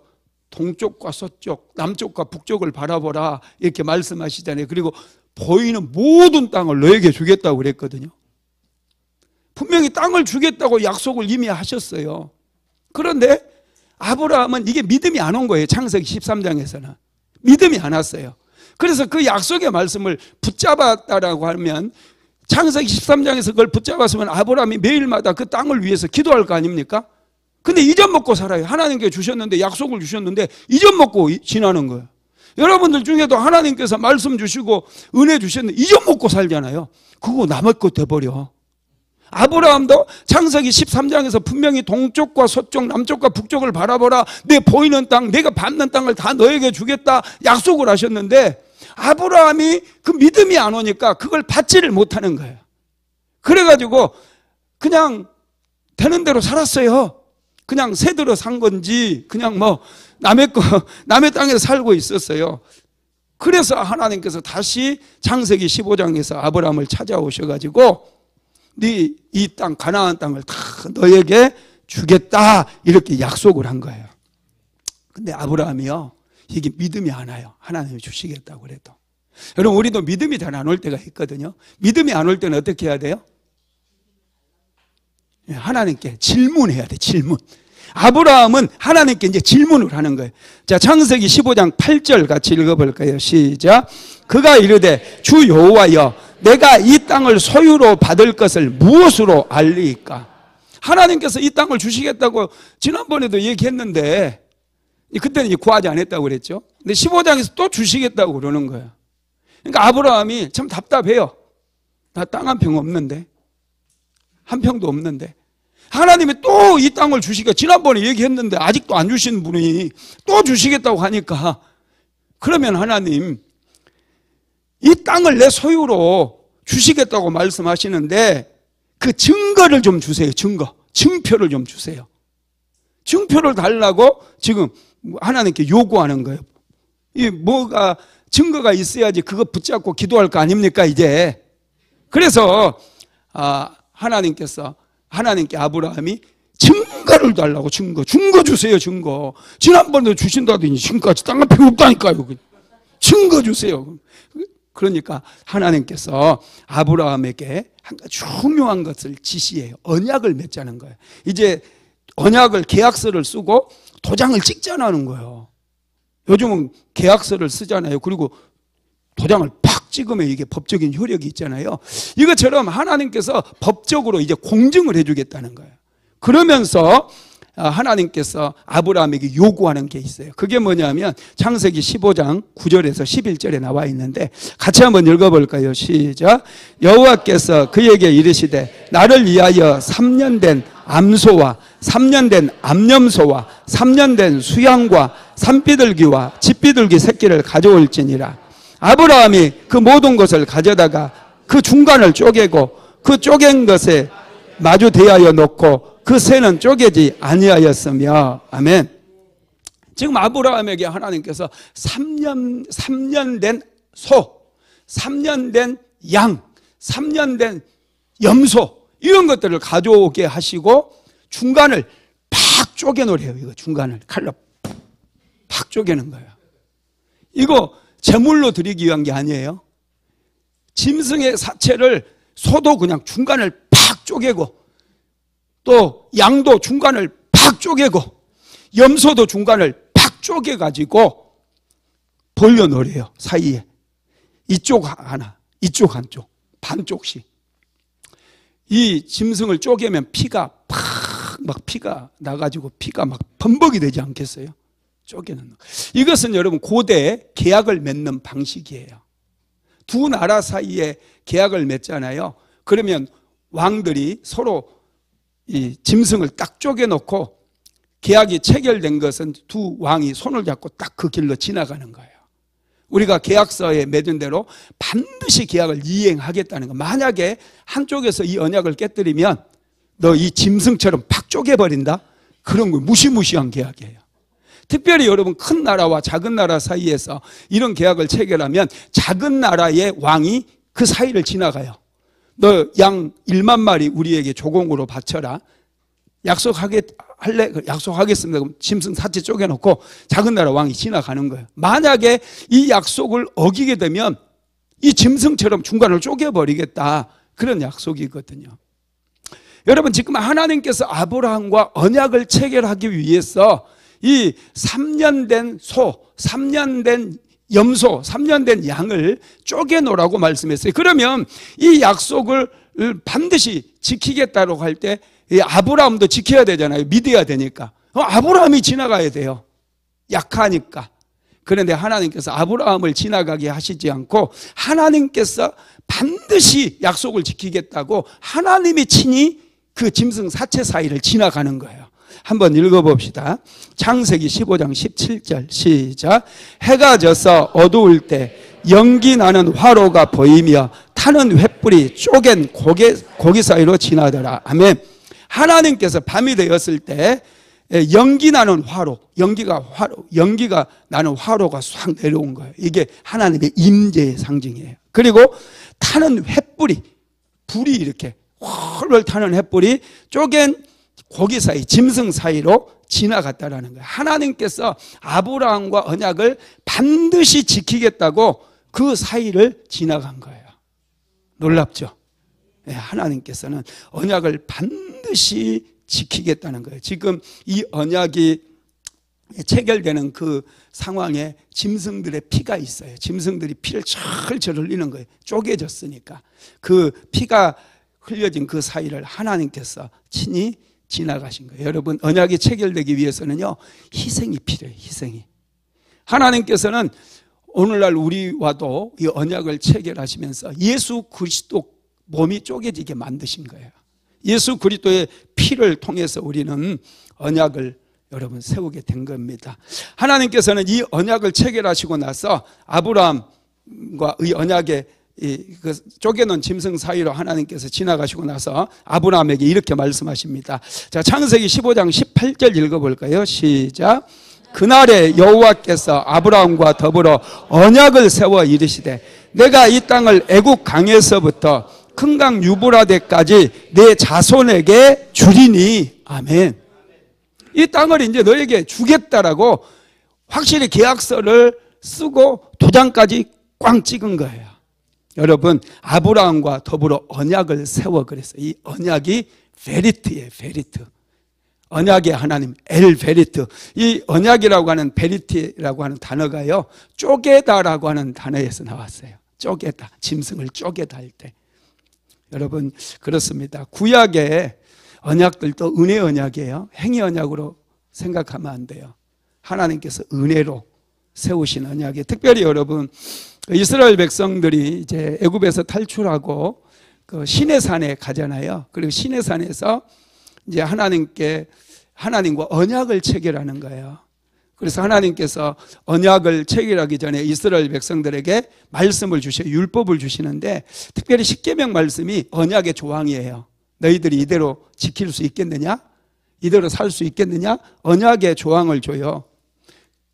동쪽과 서쪽, 남쪽과 북쪽을 바라보라 이렇게 말씀하시잖아요. 그리고 보이는 모든 땅을 너에게 주겠다고 그랬거든요. 분명히 땅을 주겠다고 약속을 이미 하셨어요. 그런데 아브라함은 이게 믿음이 안 온 거예요. 창세기 13장에서는 믿음이 안 왔어요. 그래서 그 약속의 말씀을 붙잡았다라고 하면 창세기 13장에서 그걸 붙잡았으면 아브라함이 매일마다 그 땅을 위해서 기도할 거 아닙니까? 근데 잊어먹고 살아요. 하나님께 주셨는데, 약속을 주셨는데 잊어먹고 지나는 거예요. 여러분들 중에도 하나님께서 말씀 주시고 은혜 주셨는데 잊어먹고 살잖아요. 그거 남의 것 돼버려. 아브라함도 창세기 13장에서 분명히 동쪽과 서쪽, 남쪽과 북쪽을 바라보라, 내 보이는 땅, 내가 밟는 땅을 다 너에게 주겠다 약속을 하셨는데 아브라함이 그 믿음이 안 오니까 그걸 받지를 못하는 거예요. 그래가지고 그냥 되는 대로 살았어요. 그냥 새들어 산 건지 그냥 뭐 남의 땅에서 살고 있었어요. 그래서 하나님께서 다시 창세기 15장에서 아브라함을 찾아오셔가지고 네 이 땅 가나안 땅을 다 너에게 주겠다 이렇게 약속을 한 거예요. 근데 아브라함이요, 이게 믿음이 안 와요. 하나님이 주시겠다고 그래도. 여러분, 우리도 믿음이 잘 안 올 때가 있거든요. 믿음이 안 올 때는 어떻게 해야 돼요? 하나님께 질문해야 돼. 질문. 아브라함은 하나님께 이제 질문을 하는 거예요. 자, 창세기 15장 8절 같이 읽어볼까요? 시작. 그가 이르되 주 여호와여 내가 이 땅을 소유로 받을 것을 무엇으로 알리이까? 하나님께서 이 땅을 주시겠다고 지난번에도 얘기했는데 그때는 구하지 않았다고 그랬죠. 근데 15장에서 또 주시겠다고 그러는 거예요. 그러니까 아브라함이 참 답답해요. 나 땅 한 평 없는데, 한 평도 없는데 하나님이 또 이 땅을 주시겠다. 지난번에 얘기했는데 아직도 안 주신 분이 또 주시겠다고 하니까, 그러면 하나님 이 땅을 내 소유로 주시겠다고 말씀하시는데 그 증거를 좀 주세요. 증표를 좀 주세요. 증표를 달라고 지금 하나님께 요구하는 거예요. 이 뭐가 증거가 있어야지 그거 붙잡고 기도할 거 아닙니까 이제. 그래서 하나님께 아브라함이 증거를 달라고. 증거 주세요. 증거. 지난번에 주신다더니 지금까지 땅 한 평 없다니까요. 증거 주세요. 그러니까 하나님께서 아브라함에게 한 가지 중요한 것을 지시해요. 언약을 맺자는 거예요. 이제 언약을, 계약서를 쓰고 도장을 찍자는 거예요. 요즘은 계약서를 쓰잖아요. 그리고 도장을 팍 찍으면 이게 법적인 효력이 있잖아요. 이것처럼 하나님께서 법적으로 이제 공증을 해주겠다는 거예요. 그러면서 하나님께서 아브라함에게 요구하는 게 있어요. 그게 뭐냐면 창세기 15장 9절에서 11절에 나와 있는데 같이 한번 읽어볼까요? 시작. 여호와께서 그에게 이르시되 나를 위하여 3년 된 암소와 3년 된 암염소와 3년 된 수양과 산비둘기와 집비둘기 새끼를 가져올지니라. 아브라함이 그 모든 것을 가져다가 그 중간을 쪼개고 그 쪼갠 것에 마주 대하여 놓고 그 새는 쪼개지 아니하였으며. 아멘. 지금 아브라함에게 하나님께서 3년 된 소, 3년 된 양, 3년 된 염소 이런 것들을 가져오게 하시고 중간을 팍 쪼개놓으래요. 이거 중간을 칼로 팍 쪼개는 거예요. 이거 제물로 드리기 위한 게 아니에요. 짐승의 사체를 소도 그냥 중간을 팍 쪼개고 또 양도 중간을 팍 쪼개고 염소도 중간을 팍 쪼개가지고 벌려놓으래요. 사이에 이쪽 하나, 이쪽 한쪽, 반쪽씩. 이 짐승을 쪼개면 피가 막 피가 나가지고 피가 막 범벅이 되지 않겠어요? 쪼개는. 이것은 여러분 고대 계약을 맺는 방식이에요. 두 나라 사이에 계약을 맺잖아요. 그러면 왕들이 서로 이 짐승을 딱 쪼개놓고 계약이 체결된 것은 두 왕이 손을 잡고 딱 그 길로 지나가는 거예요. 우리가 계약서에 맺은 대로 반드시 계약을 이행하겠다는 거. 만약에 한쪽에서 이 언약을 깨뜨리면 너 이 짐승처럼 팍 쪼개버린다? 그런 거 무시무시한 계약이에요. 특별히 여러분 큰 나라와 작은 나라 사이에서 이런 계약을 체결하면 작은 나라의 왕이 그 사이를 지나가요. 너 양 1만 마리 우리에게 조공으로 바쳐라. 약속하겠습니다. 그럼 짐승 사체 쪼개놓고 작은 나라 왕이 지나가는 거예요. 만약에 이 약속을 어기게 되면 이 짐승처럼 중간을 쪼개버리겠다. 그런 약속이거든요. 여러분 지금 하나님께서 아브라함과 언약을 체결하기 위해서 이 3년 된 소, 3년 된 염소, 3년 된 양을 쪼개놓으라고 말씀했어요. 그러면 이 약속을 반드시 지키겠다고 할 때 아브라함도 지켜야 되잖아요. 믿어야 되니까. 아브라함이 지나가야 돼요. 약하니까. 그런데 하나님께서 아브라함을 지나가게 하시지 않고 하나님께서 반드시 약속을 지키겠다고 하나님이 친히 그 짐승 사체 사이를 지나가는 거예요. 한번 읽어봅시다. 창세기 15장 17절 시작. 해가 져서 어두울 때 연기 나는 화로가 보이며 타는 횃불이 쪼갠 고기 사이로 지나더라. 아멘. 하나님께서 밤이 되었을 때 연기 나는 화로, 연기가 나는 화로가 싹 내려온 거예요. 이게 하나님의 임재의 상징이에요. 그리고 타는 횃불이, 불이 이렇게 훨훨 타는 횃불이 쪼갠 고기 사이, 짐승 사이로 지나갔다라는 거예요. 하나님께서 아브라함과 언약을 반드시 지키겠다고 그 사이를 지나간 거예요. 놀랍죠? 하나님께서는 언약을 반드시 지키겠다는 거예요. 지금 이 언약이 체결되는 그 상황에 짐승들의 피가 있어요. 짐승들이 피를 철철 흘리는 거예요. 쪼개졌으니까. 그 피가 흘려진 그 사이를 하나님께서 친히 지나가신 거예요. 여러분 언약이 체결되기 위해서는요 희생이 필요해요. 희생이. 하나님께서는 오늘날 우리와도 이 언약을 체결하시면서 예수 그리스도 몸이 쪼개지게 만드신 거예요. 예수 그리스도의 피를 통해서 우리는 언약을 여러분 세우게 된 겁니다. 하나님께서는 이 언약을 체결하시고 나서 아브라함과 이 언약의 그 쪼개놓은 짐승 사이로 하나님께서 지나가시고 나서 아브라함에게 이렇게 말씀하십니다. 자, 창세기 15장 18절 읽어볼까요? 시작. 그날에 여호와께서 아브라함과 더불어 언약을 세워 이르시되 내가 이 땅을 애국 강에서부터 큰 강 유브라데까지 내 자손에게 주리니. 아멘. 이 땅을 이제 너에게 주겠다라고 확실히 계약서를 쓰고 도장까지 꽝 찍은 거예요. 여러분 아브라함과 더불어 언약을 세워 그랬어요. 이 언약이 베리트예요. 베리트. 언약의 하나님 엘 베리트. 이 언약이라고 하는 베리트라고 하는 단어가요 쪼개다라고 하는 단어에서 나왔어요. 쪼개다. 짐승을 쪼개다 할 때. 여러분 그렇습니다. 구약의 언약들도 은혜 언약이에요. 행위 언약으로 생각하면 안 돼요. 하나님께서 은혜로 세우신 언약이. 특별히 여러분 이스라엘 백성들이 이제 애굽에서 탈출하고 그 시내산에 가잖아요. 그리고 시내산에서 이제 하나님과 언약을 체결하는 거예요. 그래서 하나님께서 언약을 체결하기 전에 이스라엘 백성들에게 말씀을 주셔 율법을 주시는데 특별히 십계명 말씀이 언약의 조항이에요. 너희들이 이대로 지킬 수 있겠느냐? 이대로 살 수 있겠느냐? 언약의 조항을 줘요.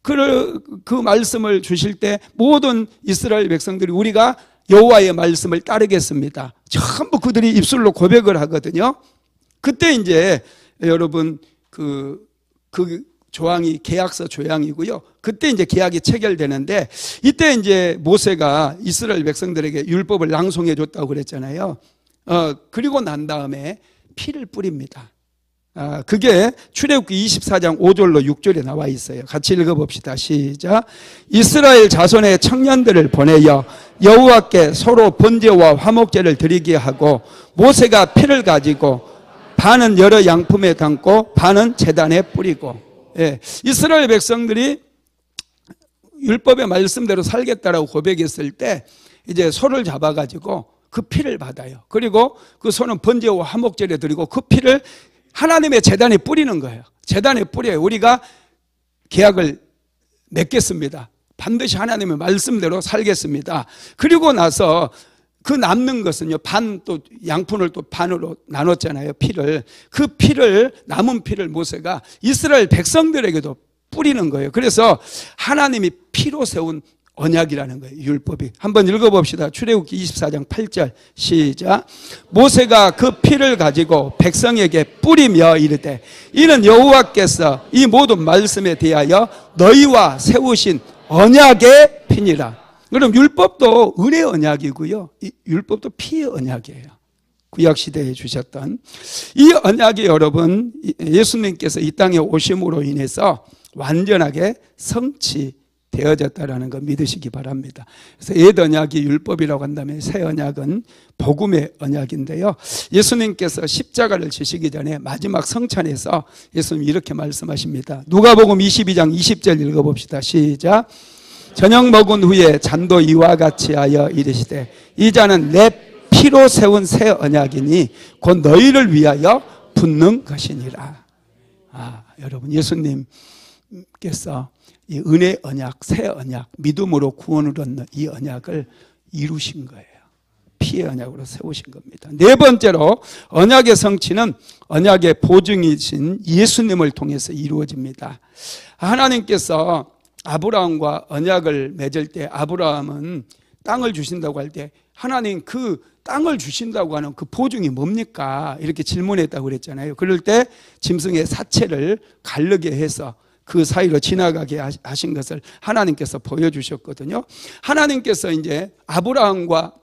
그 말씀을 주실 때 모든 이스라엘 백성들이 우리가 여호와의 말씀을 따르겠습니다. 전부 그들이 입술로 고백을 하거든요. 그때 이제 여러분 그 조항이 계약서 조항이고요. 그때 이제 계약이 체결되는데 이때 이제 모세가 이스라엘 백성들에게 율법을 낭송해 줬다고 그랬잖아요. 그리고 난 다음에 피를 뿌립니다. 그게 출애굽기 24장 5절로 6절에 나와 있어요. 같이 읽어봅시다. 시작. 이스라엘 자손의 청년들을 보내어 여호와께 서로 번제와 화목제를 드리게 하고 모세가 피를 가지고 반은 여러 양품에 담고 반은 제단에 뿌리고. 예, 이스라엘 백성들이 율법의 말씀대로 살겠다라고 고백했을 때 이제 소를 잡아가지고 그 피를 받아요. 그리고 그 소는 번제와 화목제를 드리고 그 피를 하나님의 제단에 뿌리는 거예요. 제단에 뿌려요. 우리가 계약을 맺겠습니다. 반드시 하나님의 말씀대로 살겠습니다. 그리고 나서 그 남는 것은요, 또 양푼을 또 반으로 나눴잖아요, 피를. 그 피를, 남은 피를 모세가 이스라엘 백성들에게도 뿌리는 거예요. 그래서 하나님이 피로 세운 언약이라는 거예요, 율법이. 한번 읽어봅시다. 출애굽기 24장 8절 시작. 모세가 그 피를 가지고 백성에게 뿌리며 이르되 이는 여호와께서 이 모든 말씀에 대하여 너희와 세우신 언약의 피니라. 그럼 율법도 은혜의 언약이고요, 이 율법도 피의 언약이에요. 구약시대에 주셨던 이 언약이 여러분, 예수님께서 이 땅에 오심으로 인해서 완전하게 성취되어졌다는 거 믿으시기 바랍니다. 그래서 옛 언약이 율법이라고 한다면 새 언약은 복음의 언약인데요, 예수님께서 십자가를 지시기 전에 마지막 성찬에서 예수님이 이렇게 말씀하십니다. 누가복음 22장 20절 읽어봅시다. 시작. 저녁 먹은 후에 잔도 이와 같이 하여 이르시되 이 잔은 내 피로 세운 새 언약이니 곧 너희를 위하여 붓는 것이니라. 여러분, 예수님께서 이 은혜 언약, 새 언약, 믿음으로 구원을 얻는 이 언약을 이루신 거예요. 피의 언약으로 세우신 겁니다. 네 번째로 언약의 성취는 언약의 보증이신 예수님을 통해서 이루어집니다. 하나님께서 아브라함과 언약을 맺을 때 아브라함은 땅을 주신다고 할 때 하나님 그 땅을 주신다고 하는 그 보증이 뭡니까? 이렇게 질문했다고 그랬잖아요. 그럴 때 짐승의 사체를 가르게 해서 그 사이로 지나가게 하신 것을 하나님께서 보여주셨거든요. 하나님께서 이제 아브라함과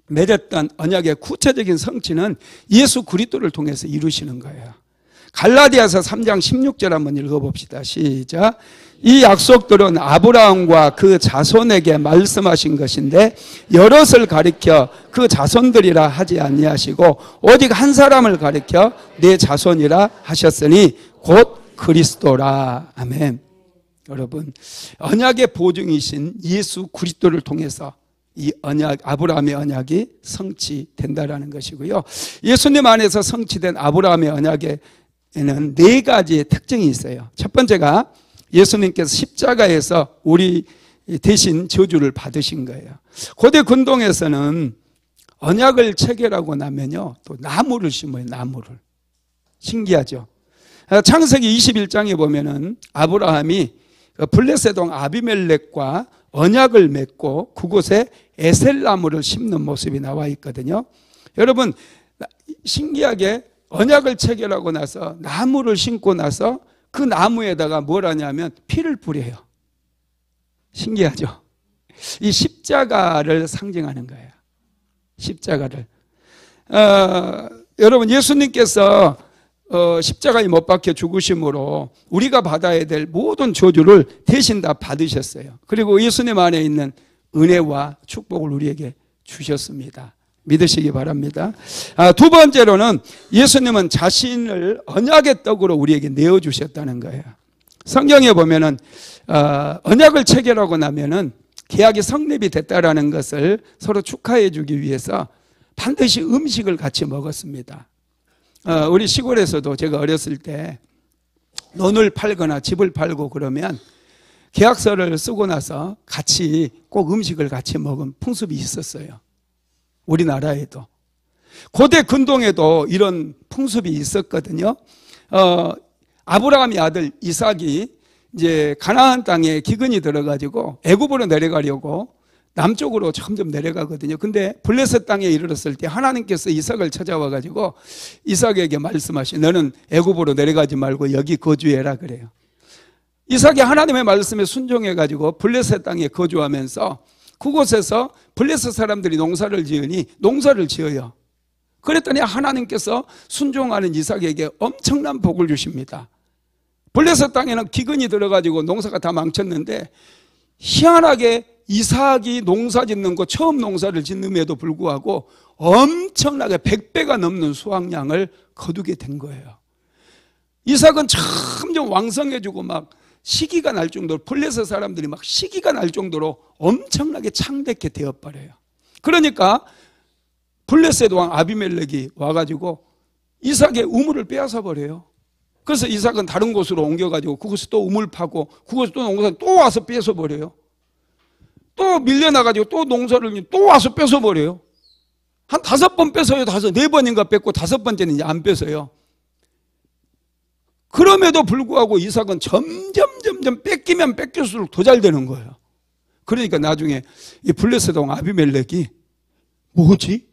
맺었던 언약의 구체적인 성취는 예수 그리스도를 통해서 이루시는 거예요. 갈라디아서 3장 16절 한번 읽어봅시다. 시작. 이 약속들은 아브라함과 그 자손에게 말씀하신 것인데 여럿을 가리켜 그 자손들이라 하지 아니하시고 오직 한 사람을 가리켜 내 자손이라 하셨으니 곧 그리스도라. 아멘. 여러분, 언약의 보증이신 예수 그리스도를 통해서 이 언약, 아브라함의 언약이 성취된다라는 것이고요, 예수님 안에서 성취된 아브라함의 언약에는 네 가지의 특징이 있어요. 첫 번째가 예수님께서 십자가에서 우리 대신 저주를 받으신 거예요. 고대 근동에서는 언약을 체결하고 나면요, 또 나무를 심어요. 나무를. 신기하죠. 창세기 21장에 보면은 아브라함이 블레셋 왕 아비멜렉과 언약을 맺고 그곳에 에셀나무를 심는 모습이 나와 있거든요. 여러분, 신기하게 언약을 체결하고 나서 나무를 심고 나서 그 나무에다가 뭘 하냐면 피를 뿌려요. 신기하죠? 이 십자가를 상징하는 거예요. 십자가를. 여러분, 예수님께서 십자가에 못 박혀 죽으심으로 우리가 받아야 될 모든 저주를 대신 다 받으셨어요. 그리고 예수님 안에 있는 은혜와 축복을 우리에게 주셨습니다. 믿으시기 바랍니다. 두 번째로는 예수님은 자신을 언약의 떡으로 우리에게 내어주셨다는 거예요. 성경에 보면은 언약을 체결하고 나면은 계약이 성립이 됐다라는 것을 서로 축하해 주기 위해서 반드시 음식을 같이 먹었습니다. 우리 시골에서도 제가 어렸을 때 논을 팔거나 집을 팔고 그러면 계약서를 쓰고 나서 같이 꼭 음식을 같이 먹은 풍습이 있었어요. 우리나라에도. 고대 근동에도 이런 풍습이 있었거든요. 아브라함의 아들 이삭이 이제 가나안 땅에 기근이 들어가지고 애굽으로 내려가려고 남쪽으로 점점 내려가거든요. 근데 블레셋 땅에 이르렀을 때 하나님께서 이삭을 찾아와 가지고 이삭에게 말씀하시, 너는 애굽으로 내려가지 말고 여기 거주해라 그래요. 이삭이 하나님의 말씀에 순종해 가지고 블레셋 땅에 거주하면서 그곳에서 블레셋 사람들이 농사를 지으니 농사를 지어요. 그랬더니 하나님께서 순종하는 이삭에게 엄청난 복을 주십니다. 블레셋 땅에는 기근이 들어가지고 농사가 다 망쳤는데 희한하게 이삭이 농사 짓는 거 처음 농사를 짓는에도 불구하고 엄청나게 100배가 넘는 수확량을 거두게 된 거예요. 이삭은 점점 왕성해지고 막 시기가 날 정도로, 블레셋 사람들이 막 시기가 날 정도로 엄청나게 창대케 되어버려요. 그러니까 블레셋 왕 아비멜렉이 와가지고 이삭의 우물을 빼앗아 버려요. 그래서 이삭은 다른 곳으로 옮겨가지고 그곳에 또 우물 파고 그곳에 또 농사를 또 와서 뺏어 버려요. 또 밀려나가지고 또 농사를 또 와서 뺏어 버려요. 한 5번 뺏어요. 4번인가 뺏고 5번째는 이제 안 뺏어요. 그럼에도 불구하고 이삭은 점점 뺏기면 뺏길수록 더 잘 되는 거예요. 그러니까 나중에 이 블레셋 왕 아비멜렉이 뭐지?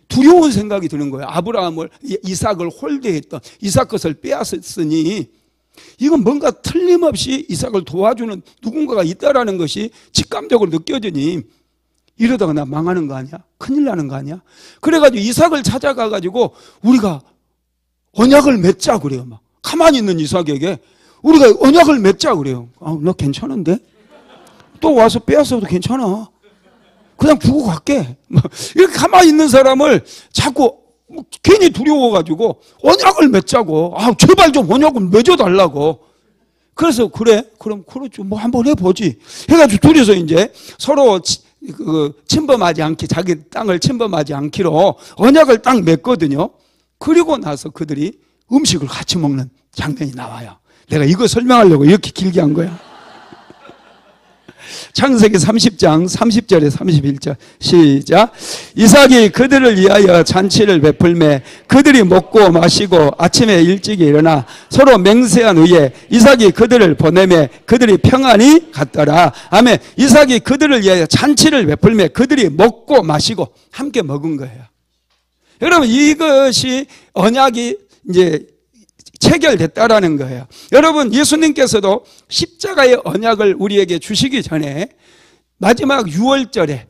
두려운 생각이 드는 거예요. 아브라함을, 이삭을 홀대했던, 이삭 것을 빼앗았으니 이건 뭔가 틀림없이 이삭을 도와주는 누군가가 있다라는 것이 직감적으로 느껴지니 이러다가 나 망하는 거 아니야? 큰일 나는 거 아니야? 그래가지고 이삭을 찾아가가지고 우리가 언약을 맺자 그래요. 막 가만히 있는 이삭에게 우리가 언약을 맺자 그래요. 아, 너 괜찮은데? 또 와서 빼앗아도 괜찮아. 그냥 두고 갈게. 이렇게 가만히 있는 사람을 자꾸 괜히 두려워가지고 언약을 맺자고. 아, 제발 좀 언약을 맺어달라고. 그래서 그래? 그럼 그렇죠. 뭐 한번 해보지. 해가지고 둘이서 이제 서로 침범하지 않기, 자기 땅을 침범하지 않기로 언약을 딱 맺거든요. 그리고 나서 그들이 음식을 같이 먹는 장면이 나와요. 내가 이거 설명하려고 이렇게 길게 한 거야. 창세기 30장 30절에 31절 시작. 이삭이 그들을 위하여 잔치를 베풀매 그들이 먹고 마시고 아침에 일찍 일어나 서로 맹세한 후에 이삭이 그들을 보내매 그들이 평안히 갔더라. 아멘. 이삭이 그들을 위하여 잔치를 베풀매 그들이 먹고 마시고 함께 먹은 거예요. 여러분, 이것이 언약이 이제 체결됐다라는 거예요. 여러분, 예수님께서도 십자가의 언약을 우리에게 주시기 전에 마지막 유월절에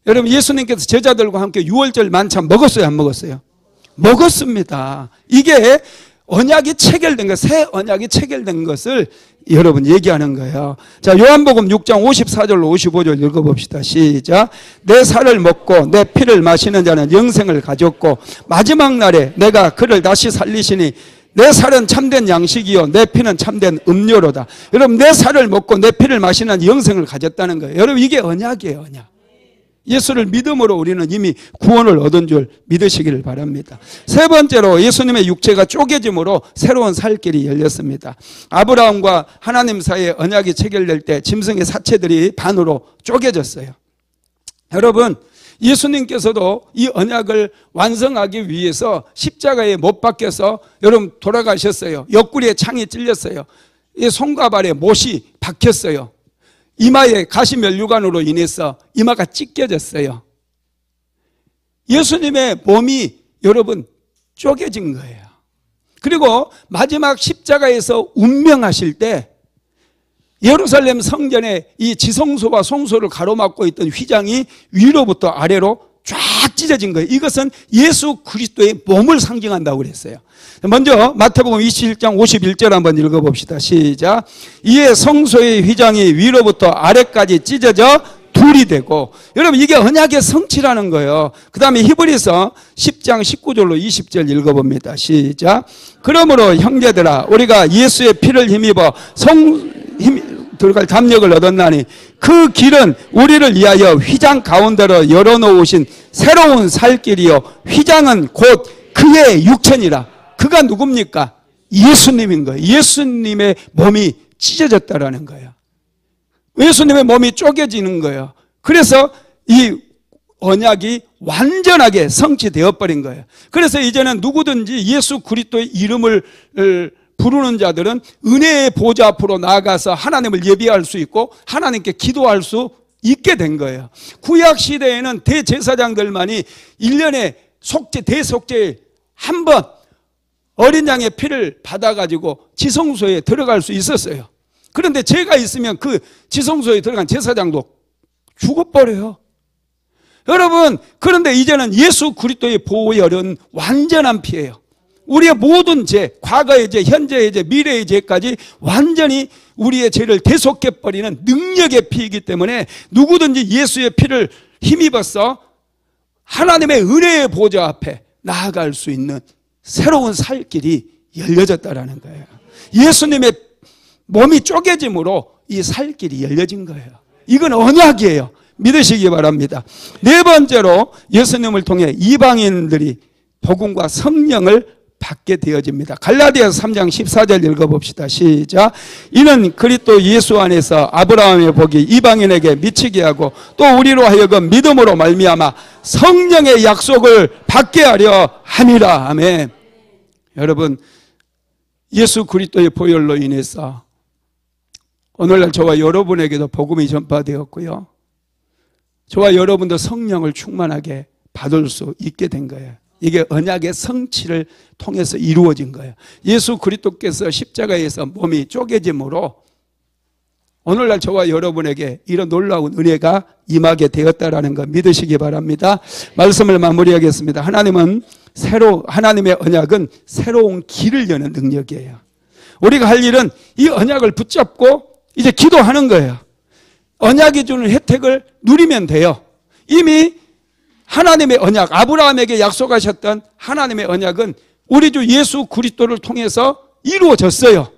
여러분, 예수님께서 제자들과 함께 유월절 만찬 먹었어요, 안 먹었어요? 먹었습니다. 이게 언약이 체결된 것, 새 언약이 체결된 것을 여러분 얘기하는 거예요. 자, 요한복음 6장 54절로 55절 읽어봅시다. 시작. 내 살을 먹고 내 피를 마시는 자는 영생을 가졌고 마지막 날에 내가 그를 다시 살리시니 내 살은 참된 양식이요 내 피는 참된 음료로다. 여러분, 내 살을 먹고 내 피를 마시는 영생을 가졌다는 거예요. 여러분, 이게 언약이에요, 언약. 예수를 믿음으로 우리는 이미 구원을 얻은 줄 믿으시기를 바랍니다. 세 번째로 예수님의 육체가 쪼개짐으로 새로운 살 길이 열렸습니다. 아브라함과 하나님 사이에 언약이 체결될 때 짐승의 사체들이 반으로 쪼개졌어요. 여러분, 예수님께서도 이 언약을 완성하기 위해서 십자가에 못 박혀서 여러분 돌아가셨어요. 옆구리에 창이 찔렸어요. 손과 발에 못이 박혔어요. 이마에 가시면류관으로 인해서 이마가 찢겨졌어요. 예수님의 몸이 여러분 쪼개진 거예요. 그리고 마지막 십자가에서 운명하실 때 예루살렘 성전에 이 지성소와 성소를 가로막고 있던 휘장이 위로부터 아래로 쫙 찢어진 거예요. 이것은 예수 그리스도의 몸을 상징한다고 그랬어요. 먼저 마태복음 27장 51절 한번 읽어봅시다. 시작. 이에 성소의 휘장이 위로부터 아래까지 찢어져 둘이 되고, 여러분 이게 언약의 성취라는 거예요. 그 다음에 히브리서 10장 19절로 20절 읽어봅니다. 시작. 그러므로 형제들아 우리가 예수의 피를 힘입어 들어갈 담력을 얻었나니 그 길은 우리를 위하여 휘장 가운데로 열어놓으신 새로운 살 길이요 휘장은 곧 그의 육체니라. 그가 누굽니까? 예수님인 거예요. 예수님의 몸이 찢어졌다라는 거예요. 예수님의 몸이 쪼개지는 거예요. 그래서 이 언약이 완전하게 성취되어 버린 거예요. 그래서 이제는 누구든지 예수 그리스도의 이름을 부르는 자들은 은혜의 보좌 앞으로 나아가서 하나님을 예비할 수 있고 하나님께 기도할 수 있게 된 거예요. 구약 시대에는 대제사장들만이 1년에 대속죄 한 번 어린 양의 피를 받아가지고 지성소에 들어갈 수 있었어요. 그런데 죄가 있으면 그 지성소에 들어간 제사장도 죽어버려요. 여러분, 그런데 이제는 예수 그리스도의 보혈은 완전한 피예요. 우리의 모든 죄, 과거의 죄, 현재의 죄, 미래의 죄까지 완전히 우리의 죄를 대속해버리는 능력의 피이기 때문에 누구든지 예수의 피를 힘입어서 하나님의 은혜의 보좌 앞에 나아갈 수 있는 새로운 살 길이 열려졌다라는 거예요. 예수님의 몸이 쪼개짐으로 이 살 길이 열려진 거예요. 이건 언약이에요. 믿으시기 바랍니다. 네 번째로 예수님을 통해 이방인들이 복음과 성령을 받게 되어집니다. 갈라디아서 3장 14절 읽어봅시다. 시작. 이는 그리스도 예수 안에서 아브라함의 복이 이방인에게 미치게 하고 또 우리로 하여금 믿음으로 말미암아 성령의 약속을 받게 하려 함이라. 아멘. 여러분, 예수 그리스도의 보혈로 인해서 오늘날 저와 여러분에게도 복음이 전파되었고요, 저와 여러분도 성령을 충만하게 받을 수 있게 된 거예요. 이게 언약의 성취를 통해서 이루어진 거예요. 예수 그리스도께서 십자가에서 몸이 쪼개짐으로 오늘날 저와 여러분에게 이런 놀라운 은혜가 임하게 되었다라는 거 믿으시기 바랍니다. 말씀을 마무리하겠습니다. 하나님의 언약은 새로운 길을 여는 능력이에요. 우리가 할 일은 이 언약을 붙잡고 이제 기도하는 거예요. 언약이 주는 혜택을 누리면 돼요. 이미 하나님의 언약, 아브라함에게 약속하셨던 하나님의 언약은 우리 주 예수 그리스도를 통해서 이루어졌어요.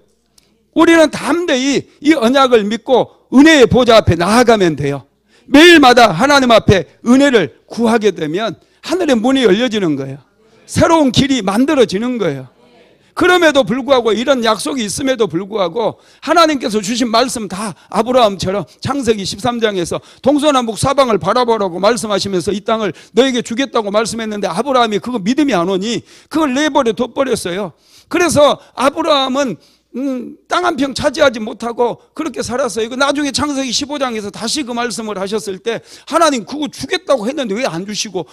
우리는 담대히 이 언약을 믿고 은혜의 보좌 앞에 나아가면 돼요. 매일마다 하나님 앞에 은혜를 구하게 되면 하늘의 문이 열려지는 거예요. 새로운 길이 만들어지는 거예요. 그럼에도 불구하고, 이런 약속이 있음에도 불구하고 하나님께서 주신 말씀 다 아브라함처럼 창세기 13장에서 동서남북 사방을 바라보라고 말씀하시면서 이 땅을 너에게 주겠다고 말씀했는데 아브라함이 그거 믿음이 안 오니 그걸 내버려 둬버렸어요. 그래서 아브라함은 땅 한 평 차지하지 못하고 그렇게 살았어요. 나중에 창세기 15장에서 다시 그 말씀을 하셨을 때 하나님 그거 주겠다고 했는데 왜 안 주시고,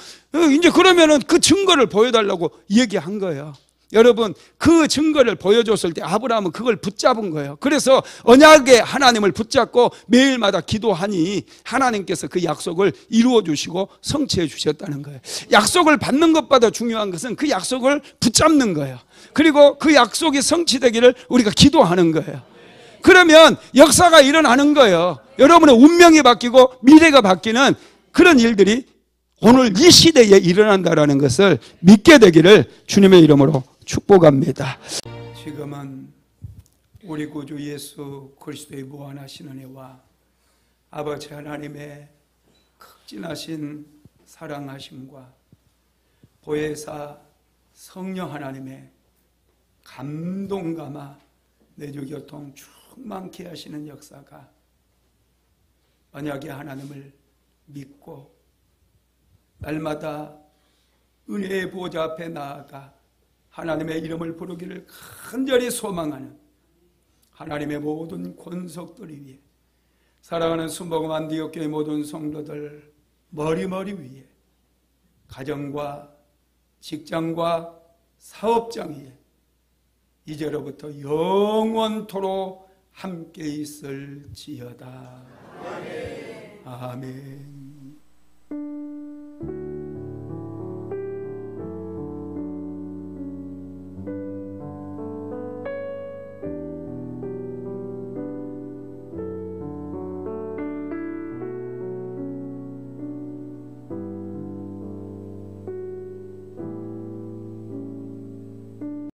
이제 그러면은 그 증거를 보여달라고 얘기한 거예요. 여러분, 그 증거를 보여줬을 때 아브라함은 그걸 붙잡은 거예요. 그래서 언약의 하나님을 붙잡고 매일마다 기도하니 하나님께서 그 약속을 이루어 주시고 성취해 주셨다는 거예요. 약속을 받는 것보다 중요한 것은 그 약속을 붙잡는 거예요. 그리고 그 약속이 성취되기를 우리가 기도하는 거예요. 그러면 역사가 일어나는 거예요. 여러분의 운명이 바뀌고 미래가 바뀌는 그런 일들이 오늘 이 시대에 일어난다는 것을 믿게 되기를 주님의 이름으로 축복합니다. 지금은 우리 구주 예수 그리스도의 무한하신 은혜와 아버지 하나님의 극진하신 사랑하심과 보혜사 성령 하나님의 감동감화 내주 교통 충만케 하시는 역사가 언약의 하나님을 믿고 날마다 은혜의 보좌 앞에 나아가 하나님의 이름을 부르기를 간절히 소망하는 하나님의 모든 권속들 위에, 사랑하는 순복음 안디옥교회 모든 성도들 머리머리 위에, 가정과 직장과 사업장 위에 이제로부터 영원토록 함께 있을지어다. 아멘.